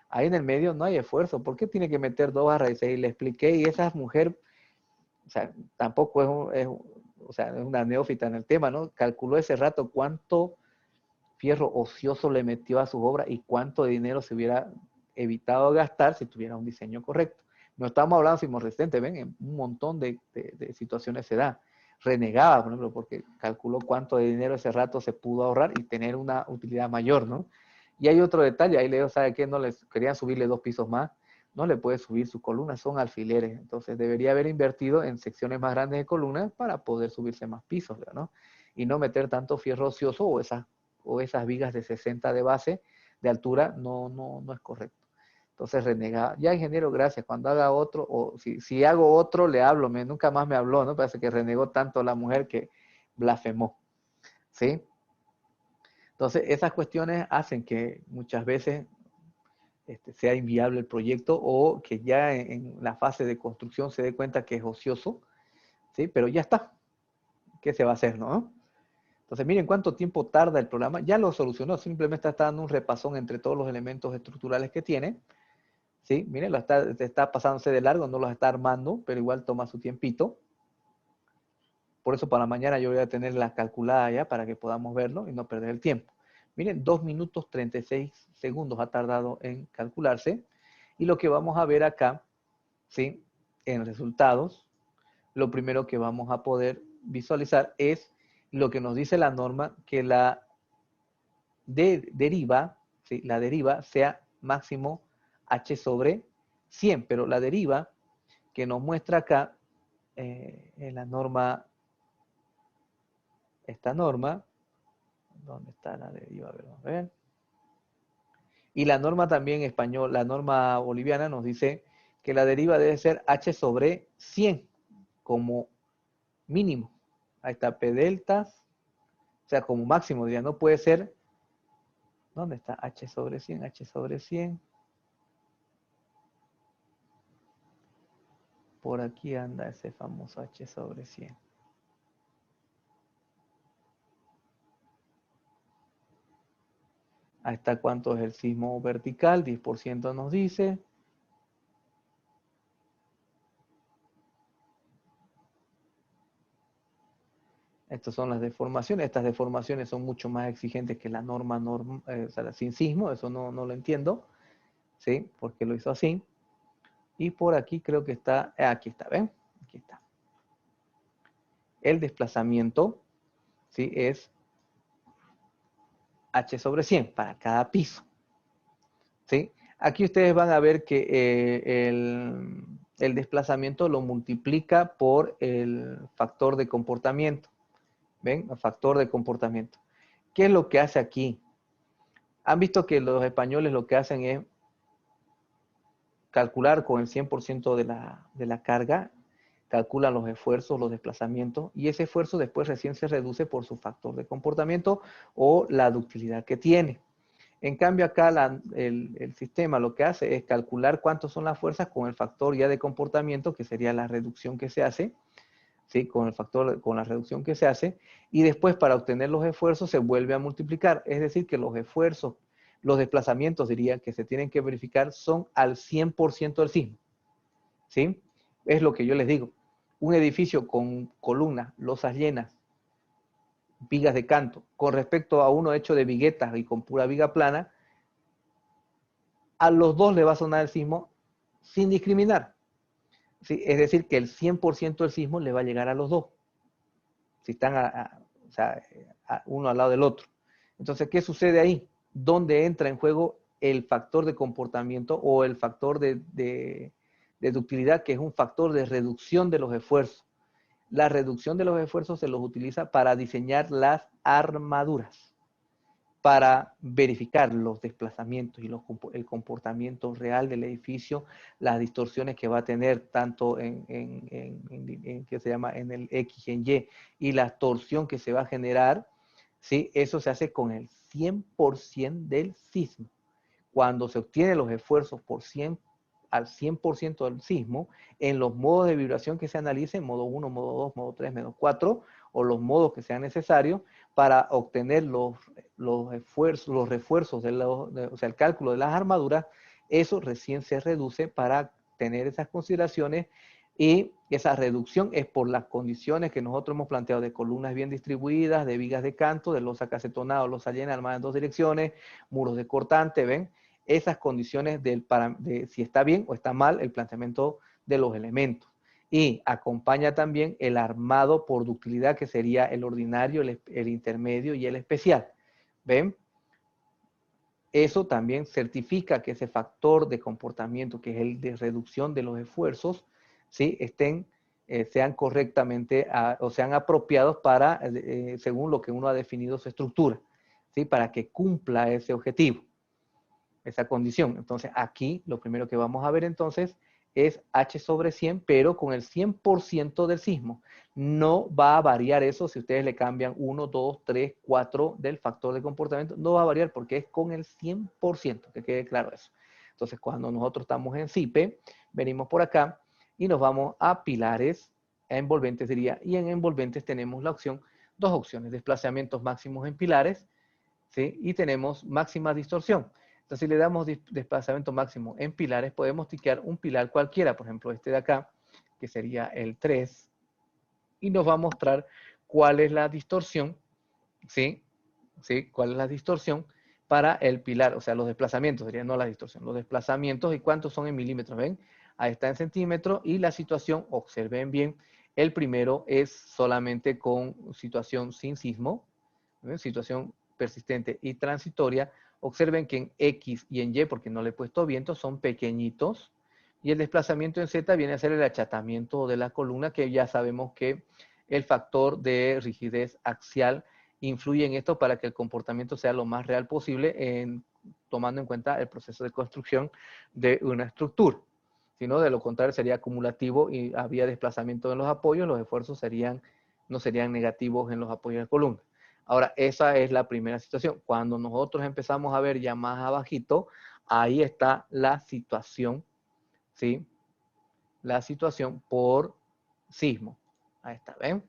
Ahí en el medio no hay esfuerzo. ¿Por qué tiene que meter 2/6? Y le expliqué, y esa mujer, o sea, tampoco o sea, es una neófita en el tema, ¿no? Calculó ese rato cuánto fierro ocioso le metió a su obra y cuánto dinero se hubiera evitado gastar si tuviera un diseño correcto. No estamos hablando de sismorresistente, ven, en un montón de situaciones se da. Renegaba, por ejemplo, porque calculó cuánto de dinero ese rato se pudo ahorrar y tener una utilidad mayor, ¿no? Y hay otro detalle, ahí le digo, ¿sabe qué? No les querían subirle 2 pisos más, no le puede subir, sus columnas son alfileres, entonces debería haber invertido en secciones más grandes de columnas para poder subirse más pisos, ¿no? Y no meter tanto fierro ocioso o esas vigas de 60 de base, de altura, no es correcto. Entonces renegaba. Ya, ingeniero, gracias. Cuando haga otro, o si hago otro, le hablo. Nunca más me habló, ¿no? Parece que renegó tanto la mujer que blasfemó. ¿Sí? Entonces, esas cuestiones hacen que muchas veces sea inviable el proyecto o que ya en la fase de construcción se dé cuenta que es ocioso, ¿sí? Pero ya está. ¿Qué se va a hacer, no? Entonces, miren cuánto tiempo tarda el programa. Ya lo solucionó, simplemente está dando un repasón entre todos los elementos estructurales que tiene. ¿sí? Miren, está pasándose de largo, no los está armando, pero igual toma su tiempito. Por eso para mañana yo voy a tener la calculada ya para que podamos verlo y no perder el tiempo. Miren, 2 minutos 36 segundos ha tardado en calcularse. Y lo que vamos a ver acá, ¿sí? En resultados, lo primero que vamos a poder visualizar es lo que nos dice la norma, que la deriva, ¿sí? La deriva sea máximo h sobre 100, pero la deriva que nos muestra acá en la norma, esta norma, ¿dónde está la deriva? A ver, vamos a ver. Y la norma también español, la norma boliviana nos dice que la deriva debe ser h sobre 100 como mínimo. Ahí está P deltas, o sea, como máximo, diría, no puede ser. ¿Dónde está h sobre 100? H sobre 100. Por aquí anda ese famoso h sobre 100. Ahí está cuánto es el sismo vertical, 10% nos dice. Estas son las deformaciones. Estas deformaciones son mucho más exigentes que la norma, o sea, sin sismo. Eso no lo entiendo. ¿Sí? Porque lo hizo así. Y por aquí creo que está, aquí está, ¿ven? Aquí está. El desplazamiento, ¿sí? Es h sobre 100 para cada piso. ¿Sí? Aquí ustedes van a ver que el desplazamiento lo multiplica por el factor de comportamiento. ¿Ven? El factor de comportamiento. ¿Qué es lo que hace aquí? Han visto que los españoles lo que hacen es calcular con el 100% de la carga, calculan los esfuerzos, los desplazamientos, y ese esfuerzo después recién se reduce por su factor de comportamiento o la ductilidad que tiene. En cambio acá el sistema lo que hace es calcular cuántas son las fuerzas con el factor ya de comportamiento, que sería la reducción que se hace, ¿sí? Con el factor, con la reducción que se hace, y después para obtener los esfuerzos se vuelve a multiplicar, es decir, que los esfuerzos, los desplazamientos, diría, que se tienen que verificar son al 100% del sismo, ¿sí? Es lo que yo les digo. Un edificio con columnas, losas llenas, vigas de canto, con respecto a uno hecho de viguetas y con pura viga plana, a los dos le va a sonar el sismo sin discriminar. ¿Sí? Es decir, que el 100% del sismo le va a llegar a los dos, si están o sea, uno al lado del otro. Entonces, ¿qué sucede ahí? ¿Dónde entra en juego el factor de comportamiento o el factor de ductilidad, que es un factor de reducción de los esfuerzos? La reducción de los esfuerzos se los utiliza para diseñar las armaduras, para verificar los desplazamientos y el comportamiento real del edificio, las distorsiones que va a tener tanto ¿qué se llama? En el X y en y la torsión que se va a generar, ¿sí? Eso se hace con el 100% del sismo. Cuando se obtienen los esfuerzos al 100% del sismo, en los modos de vibración que se analicen, modo 1, modo 2, modo 3, modo 4, o los modos que sean necesarios para obtener los esfuerzos, los refuerzos, o sea, el cálculo de las armaduras, eso recién se reduce para tener esas consideraciones, y esa reducción es por las condiciones que nosotros hemos planteado de columnas bien distribuidas, de vigas de canto, de losa cacetonada o losa llena armada en dos direcciones, muros de cortante, ¿ven? Esas condiciones de si está bien o está mal el planteamiento de los elementos. Y acompaña también el armado por ductilidad, que sería el ordinario, el intermedio y el especial. ¿Ven? Eso también certifica que ese factor de comportamiento, que es el de reducción de los esfuerzos, ¿sí? Sean correctamente o sean apropiados para, según lo que uno ha definido su estructura, ¿sí? Para que cumpla ese objetivo, esa condición. Entonces, aquí lo primero que vamos a ver entonces es H sobre 100, pero con el 100% del sismo. No va a variar eso si ustedes le cambian 1, 2, 3, 4 del factor de comportamiento. No va a variar porque es con el 100%, que quede claro eso. Entonces, cuando nosotros estamos en CIPE, venimos por acá y nos vamos a pilares, a envolventes diría, y en envolventes tenemos la opción, dos opciones, desplazamientos máximos en pilares, ¿sí? Y tenemos máxima distorsión. Entonces, si le damos desplazamiento máximo en pilares, podemos tiquear un pilar cualquiera, por ejemplo, este de acá, que sería el 3, y nos va a mostrar cuál es la distorsión, ¿sí? ¿Sí? ¿Cuál es la distorsión para el pilar? O sea, los desplazamientos, sería no la distorsión, los desplazamientos y cuántos son en milímetros, ¿ven? Ahí está en centímetros y la situación, observen bien, el primero es solamente con situación sin sismo, ¿ven? Situación persistente y transitoria. Observen que en X y en Y, porque no le he puesto viento, son pequeñitos. Y el desplazamiento en Z viene a ser el achatamiento de la columna, que ya sabemos que el factor de rigidez axial influye en esto para que el comportamiento sea lo más real posible, tomando en cuenta el proceso de construcción de una estructura. Si no, de lo contrario sería acumulativo y había desplazamiento en los apoyos, los esfuerzos no serían negativos en los apoyos de columna. Ahora, esa es la primera situación. Cuando nosotros empezamos a ver ya más abajito, ahí está la situación, ¿sí? La situación por sismo. Ahí está, ¿ven?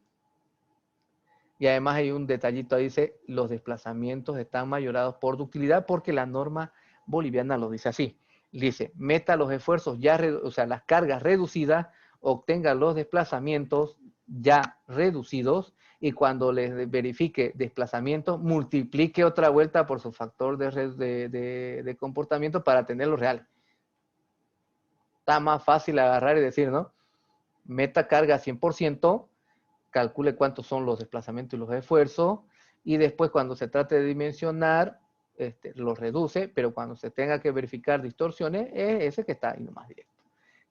Y además hay un detallito, ahí dice, los desplazamientos están mayorados por ductilidad porque la norma boliviana lo dice así. Dice, meta los esfuerzos ya, o sea, las cargas reducidas, obtenga los desplazamientos ya reducidos y cuando les verifique desplazamientos, multiplique otra vuelta por su factor de comportamiento para tenerlo real. Está más fácil agarrar y decir, ¿no? Meta carga 100%, calcule cuántos son los desplazamientos y los esfuerzos, y después cuando se trate de dimensionar, los reduce, pero cuando se tenga que verificar distorsiones, es ese que está ahí más directo.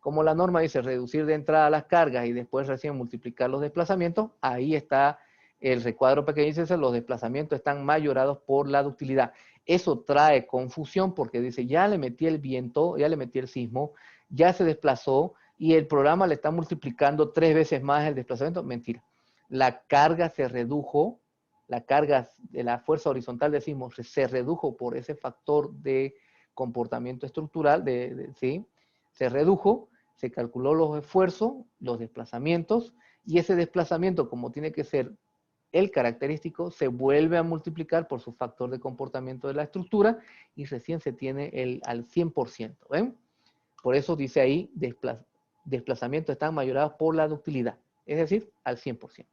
Como la norma dice reducir de entrada las cargas y después recién multiplicar los desplazamientos, ahí está el recuadro pequeño, dice los desplazamientos están mayorados por la ductilidad. Eso trae confusión porque dice, ya le metí el viento, ya le metí el sismo, ya se desplazó y el programa le está multiplicando 3 veces más el desplazamiento. Mentira. La carga se redujo, la carga de la fuerza horizontal de sismo se redujo por ese factor de comportamiento estructural, ¿sí? Se redujo, se calculó los esfuerzos, los desplazamientos, y ese desplazamiento, como tiene que ser el característico, se vuelve a multiplicar por su factor de comportamiento de la estructura, y recién se tiene al 100%, ¿ven? Por eso dice ahí, desplazamientos están mayorados por la ductilidad, es decir, al 100%.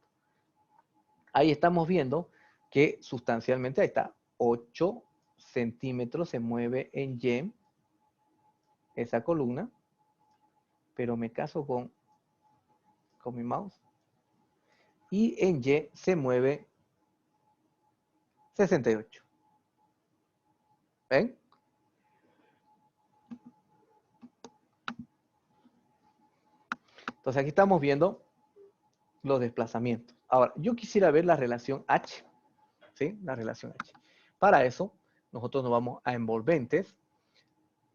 Ahí estamos viendo que sustancialmente, ahí está, 8 centímetros se mueve en Y esa columna, pero me caso con mi mouse, y en Y se mueve 68. ¿Ven? Entonces aquí estamos viendo los desplazamientos. Ahora, yo quisiera ver la relación H, ¿sí? La relación H. Para eso, nosotros nos vamos a envolventes,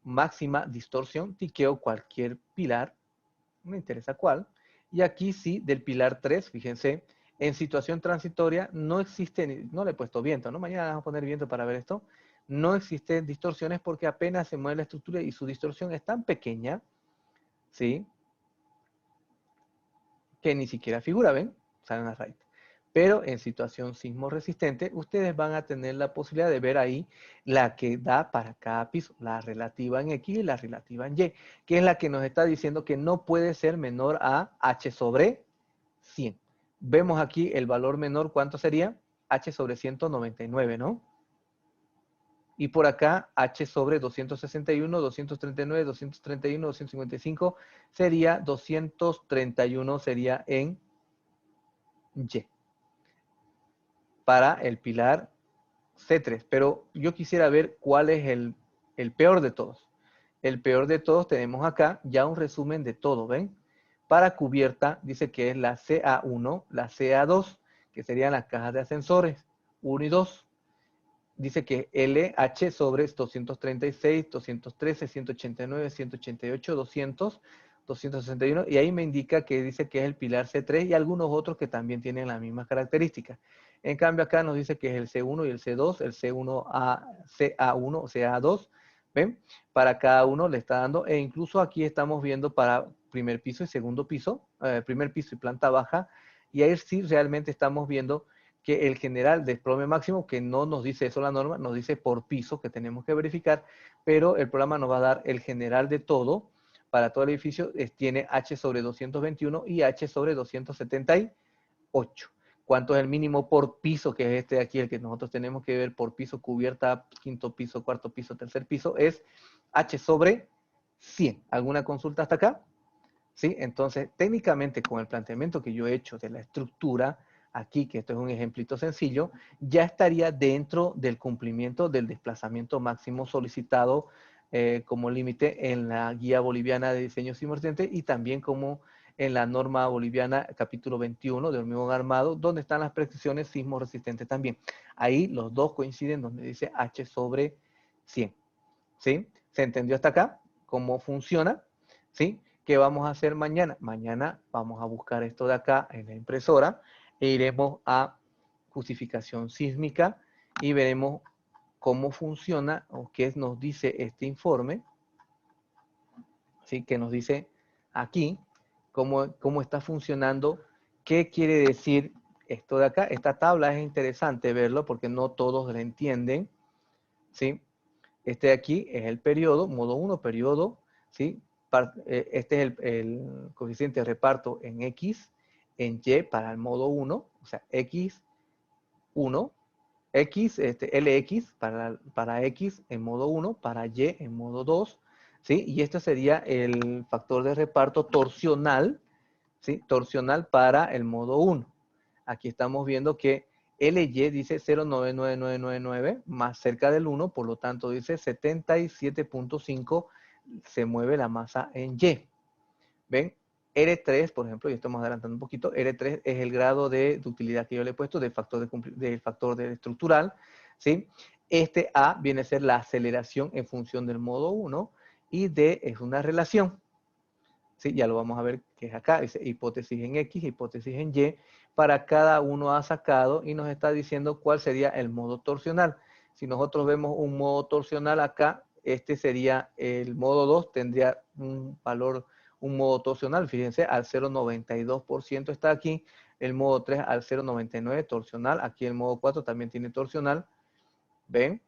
máxima distorsión, tiqueo cualquier pilar, no me interesa cuál, y aquí sí, del pilar 3, fíjense, en situación transitoria no existe, no le he puesto viento, ¿no? Mañana vamos a poner viento para ver esto, no existen distorsiones porque apenas se mueve la estructura y su distorsión es tan pequeña, ¿sí? Que ni siquiera figura, ¿ven? Salen las raíces. Pero en situación sismo resistente, ustedes van a tener la posibilidad de ver ahí la que da para cada piso, la relativa en X y la relativa en Y, que es la que nos está diciendo que no puede ser menor a H sobre 100. Vemos aquí el valor menor, ¿cuánto sería? H sobre 199, ¿no? Y por acá, H sobre 261, 239, 231, 255, sería 231, sería en Y. Para el pilar C3. Pero yo quisiera ver cuál es el peor de todos. El peor de todos tenemos acá ya un resumen de todo, ¿ven? Para cubierta dice que es la CA1, la CA2, que serían las cajas de ascensores 1 y 2. Dice que LH sobre 236, 213, 189, 188, 200, 261, y ahí me indica que dice que es el pilar C3 y algunos otros que también tienen las mismas características. En cambio acá nos dice que es el C1 y el C2, el C1A, CA1 o CA2, ¿ven? Para cada uno le está dando, e incluso aquí estamos viendo para primer piso y segundo piso, primer piso y planta baja, y ahí sí realmente estamos viendo que el general desplome máximo, que no nos dice eso la norma, nos dice por piso, que tenemos que verificar, pero el programa nos va a dar el general de todo, para todo el edificio, tiene H sobre 221 y H sobre 278. ¿Cuánto es el mínimo por piso, que es este de aquí, el que nosotros tenemos que ver por piso, cubierta, quinto piso, cuarto piso, tercer piso? Es H sobre 100. ¿Alguna consulta hasta acá? ¿Sí? Entonces, técnicamente, con el planteamiento que yo he hecho de la estructura, aquí, que esto es un ejemplito sencillo, ya estaría dentro del cumplimiento del desplazamiento máximo solicitado como límite en la Guía Boliviana de Diseño Sismo Resistente y también como en la norma boliviana capítulo 21 de hormigón armado, donde están las prescripciones sismo resistentes también. Ahí los dos coinciden donde dice H sobre 100. ¿Sí? ¿Se entendió hasta acá? ¿Cómo funciona? ¿Sí? ¿Qué vamos a hacer mañana? Mañana vamos a buscar esto de acá en la impresora e iremos a justificación sísmica y veremos cómo funciona o qué nos dice este informe, ¿sí? Que nos dice aquí cómo está funcionando, qué quiere decir esto de acá. Esta tabla es interesante verlo porque no todos la entienden, ¿sí? Este de aquí es el periodo, modo 1, periodo, ¿sí? Este es el coeficiente de reparto en X, en Y para el modo 1, o sea, X1, X, LX para X en modo 1, para Y en modo 2, ¿sí? Y este sería el factor de reparto torsional, ¿sí? Torsional para el modo 1. Aquí estamos viendo que LY dice 0,99999 más cerca del 1, por lo tanto dice 77.5 se mueve la masa en Y. ¿Ven? R3, por ejemplo, y estamos adelantando un poquito, R3 es el grado de utilidad que yo le he puesto del factor de estructural, ¿sí? Este A viene a ser la aceleración en función del modo 1 y D es una relación. ¿Sí? Ya lo vamos a ver que es acá, dice hipótesis en X, hipótesis en Y, para cada uno ha sacado y nos está diciendo cuál sería el modo torsional. Si nosotros vemos un modo torsional acá, este sería el modo 2, tendría un valor, un modo torsional, fíjense, al 0,92% está aquí, el modo 3 al 0,99 torsional, aquí el modo 4 también tiene torsional, ¿ven?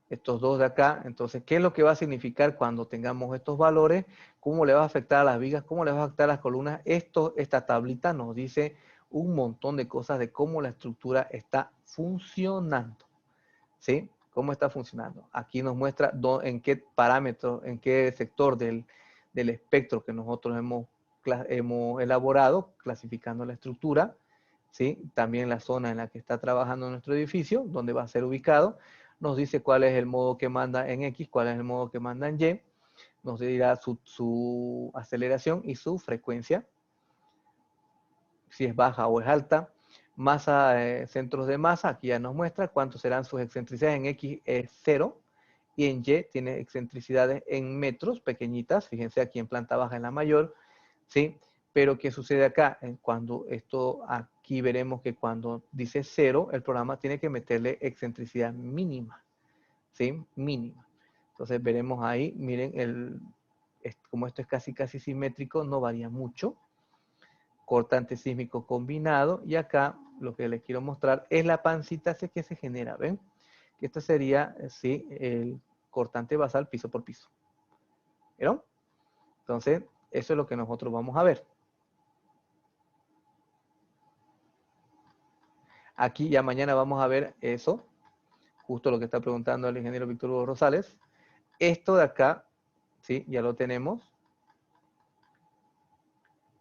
Estos dos de acá. Entonces, ¿qué es lo que va a significar cuando tengamos estos valores? ¿Cómo le va a afectar a las vigas? ¿Cómo le va a afectar a las columnas? Esta tablita nos dice un montón de cosas de cómo la estructura está funcionando. ¿Sí? ¿Cómo está funcionando? Aquí nos muestra en qué parámetro, en qué sector del espectro que nosotros hemos elaborado, clasificando la estructura. ¿Sí? También la zona en la que está trabajando nuestro edificio, donde va a ser ubicado. Nos dice cuál es el modo que manda en X, cuál es el modo que manda en Y. Nos dirá su aceleración y su frecuencia, si es baja o es alta. Masa, centros de masa, aquí ya nos muestra cuántos serán sus excentricidades. En X es 0 y en Y tiene excentricidades en metros, pequeñitas. Fíjense aquí en planta baja en la mayor, ¿sí? Pero ¿qué sucede acá? Cuando esto, aquí veremos que cuando dice 0, el programa tiene que meterle excentricidad mínima, ¿sí? Mínima. Entonces veremos ahí, miren, como esto es casi simétrico, no varía mucho. Cortante sísmico combinado, y acá lo que les quiero mostrar es la pancita que se genera, ¿ven? Que esto sería, sí, el cortante basal piso por piso. ¿Vieron? Entonces, eso es lo que nosotros vamos a ver. Aquí ya mañana vamos a ver eso, justo lo que está preguntando el ingeniero Víctor Hugo Rosales. Esto de acá, ¿sí? Ya lo tenemos.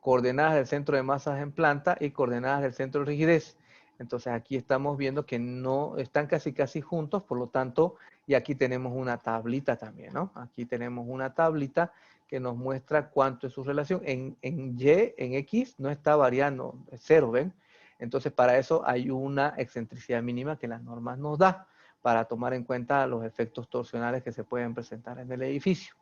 Coordenadas del centro de masas en planta y coordenadas del centro de rigidez. Entonces aquí estamos viendo que no están casi juntos, por lo tanto, y aquí tenemos una tablita también, ¿no? Aquí tenemos una tablita que nos muestra cuánto es su relación. En Y, en X, no está variando, es 0, ¿ven? Entonces, para eso hay una excentricidad mínima que las normas nos da para tomar en cuenta los efectos torsionales que se pueden presentar en el edificio.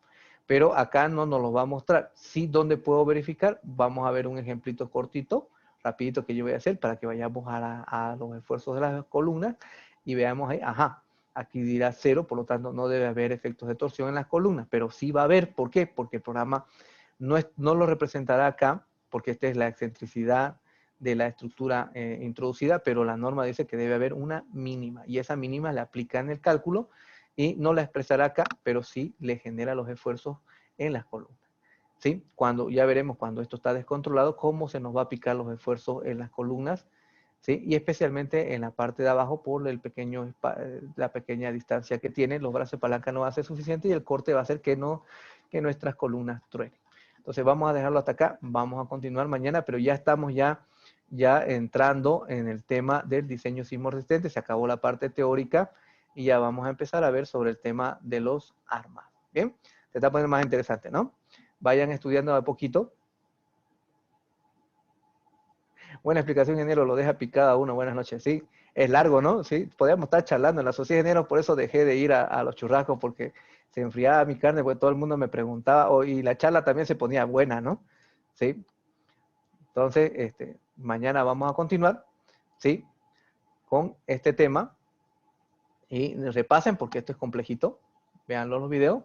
Pero acá no nos lo va a mostrar. Sí, ¿dónde puedo verificar? Vamos a ver un ejemplito cortito, rapidito que yo voy a hacer para que vayamos a los esfuerzos de las columnas y veamos ahí, ajá, aquí dirá 0, por lo tanto no debe haber efectos de torsión en las columnas, pero sí va a haber. ¿Por qué? Porque el programa no lo representará acá, porque esta es la excentricidad de la estructura introducida, pero la norma dice que debe haber una mínima, y esa mínima la aplica en el cálculo y no la expresará acá, pero sí le genera los esfuerzos en las columnas. ¿Sí? Ya veremos cuando esto está descontrolado, cómo se nos va a aplicar los esfuerzos en las columnas, ¿sí? Y especialmente en la parte de abajo por la pequeña distancia que tiene, los brazos de palanca no va a ser suficiente y el corte va a hacer que nuestras columnas truenen. Entonces vamos a dejarlo hasta acá, vamos a continuar mañana, pero ya estamos ya entrando en el tema del diseño sismo resistente, se acabó la parte teórica y ya vamos a empezar a ver sobre el tema de los armados. Bien, se está poniendo más interesante, ¿no? Vayan estudiando de poquito. Buena explicación, ingeniero, lo deja picada uno. Buenas noches. Sí, es largo, ¿no? Sí, podíamos estar charlando en la sociedad de ingeniero, por eso dejé de ir a los churrascos, porque se enfriaba mi carne, porque todo el mundo me preguntaba, y la charla también se ponía buena, ¿no? Sí. Entonces, mañana vamos a continuar, ¿sí? Con este tema. Y repasen, porque esto es complejito. Veanlo los videos.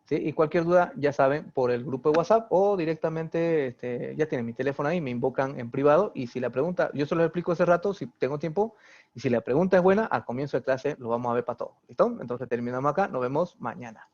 ¿Sí? Y cualquier duda, ya saben, por el grupo de WhatsApp o directamente, ya tienen mi teléfono ahí, me invocan en privado y si la pregunta, yo se lo explico hace rato, si tengo tiempo, y si la pregunta es buena, al comienzo de clase lo vamos a ver para todos. ¿Listo? Entonces terminamos acá, nos vemos mañana.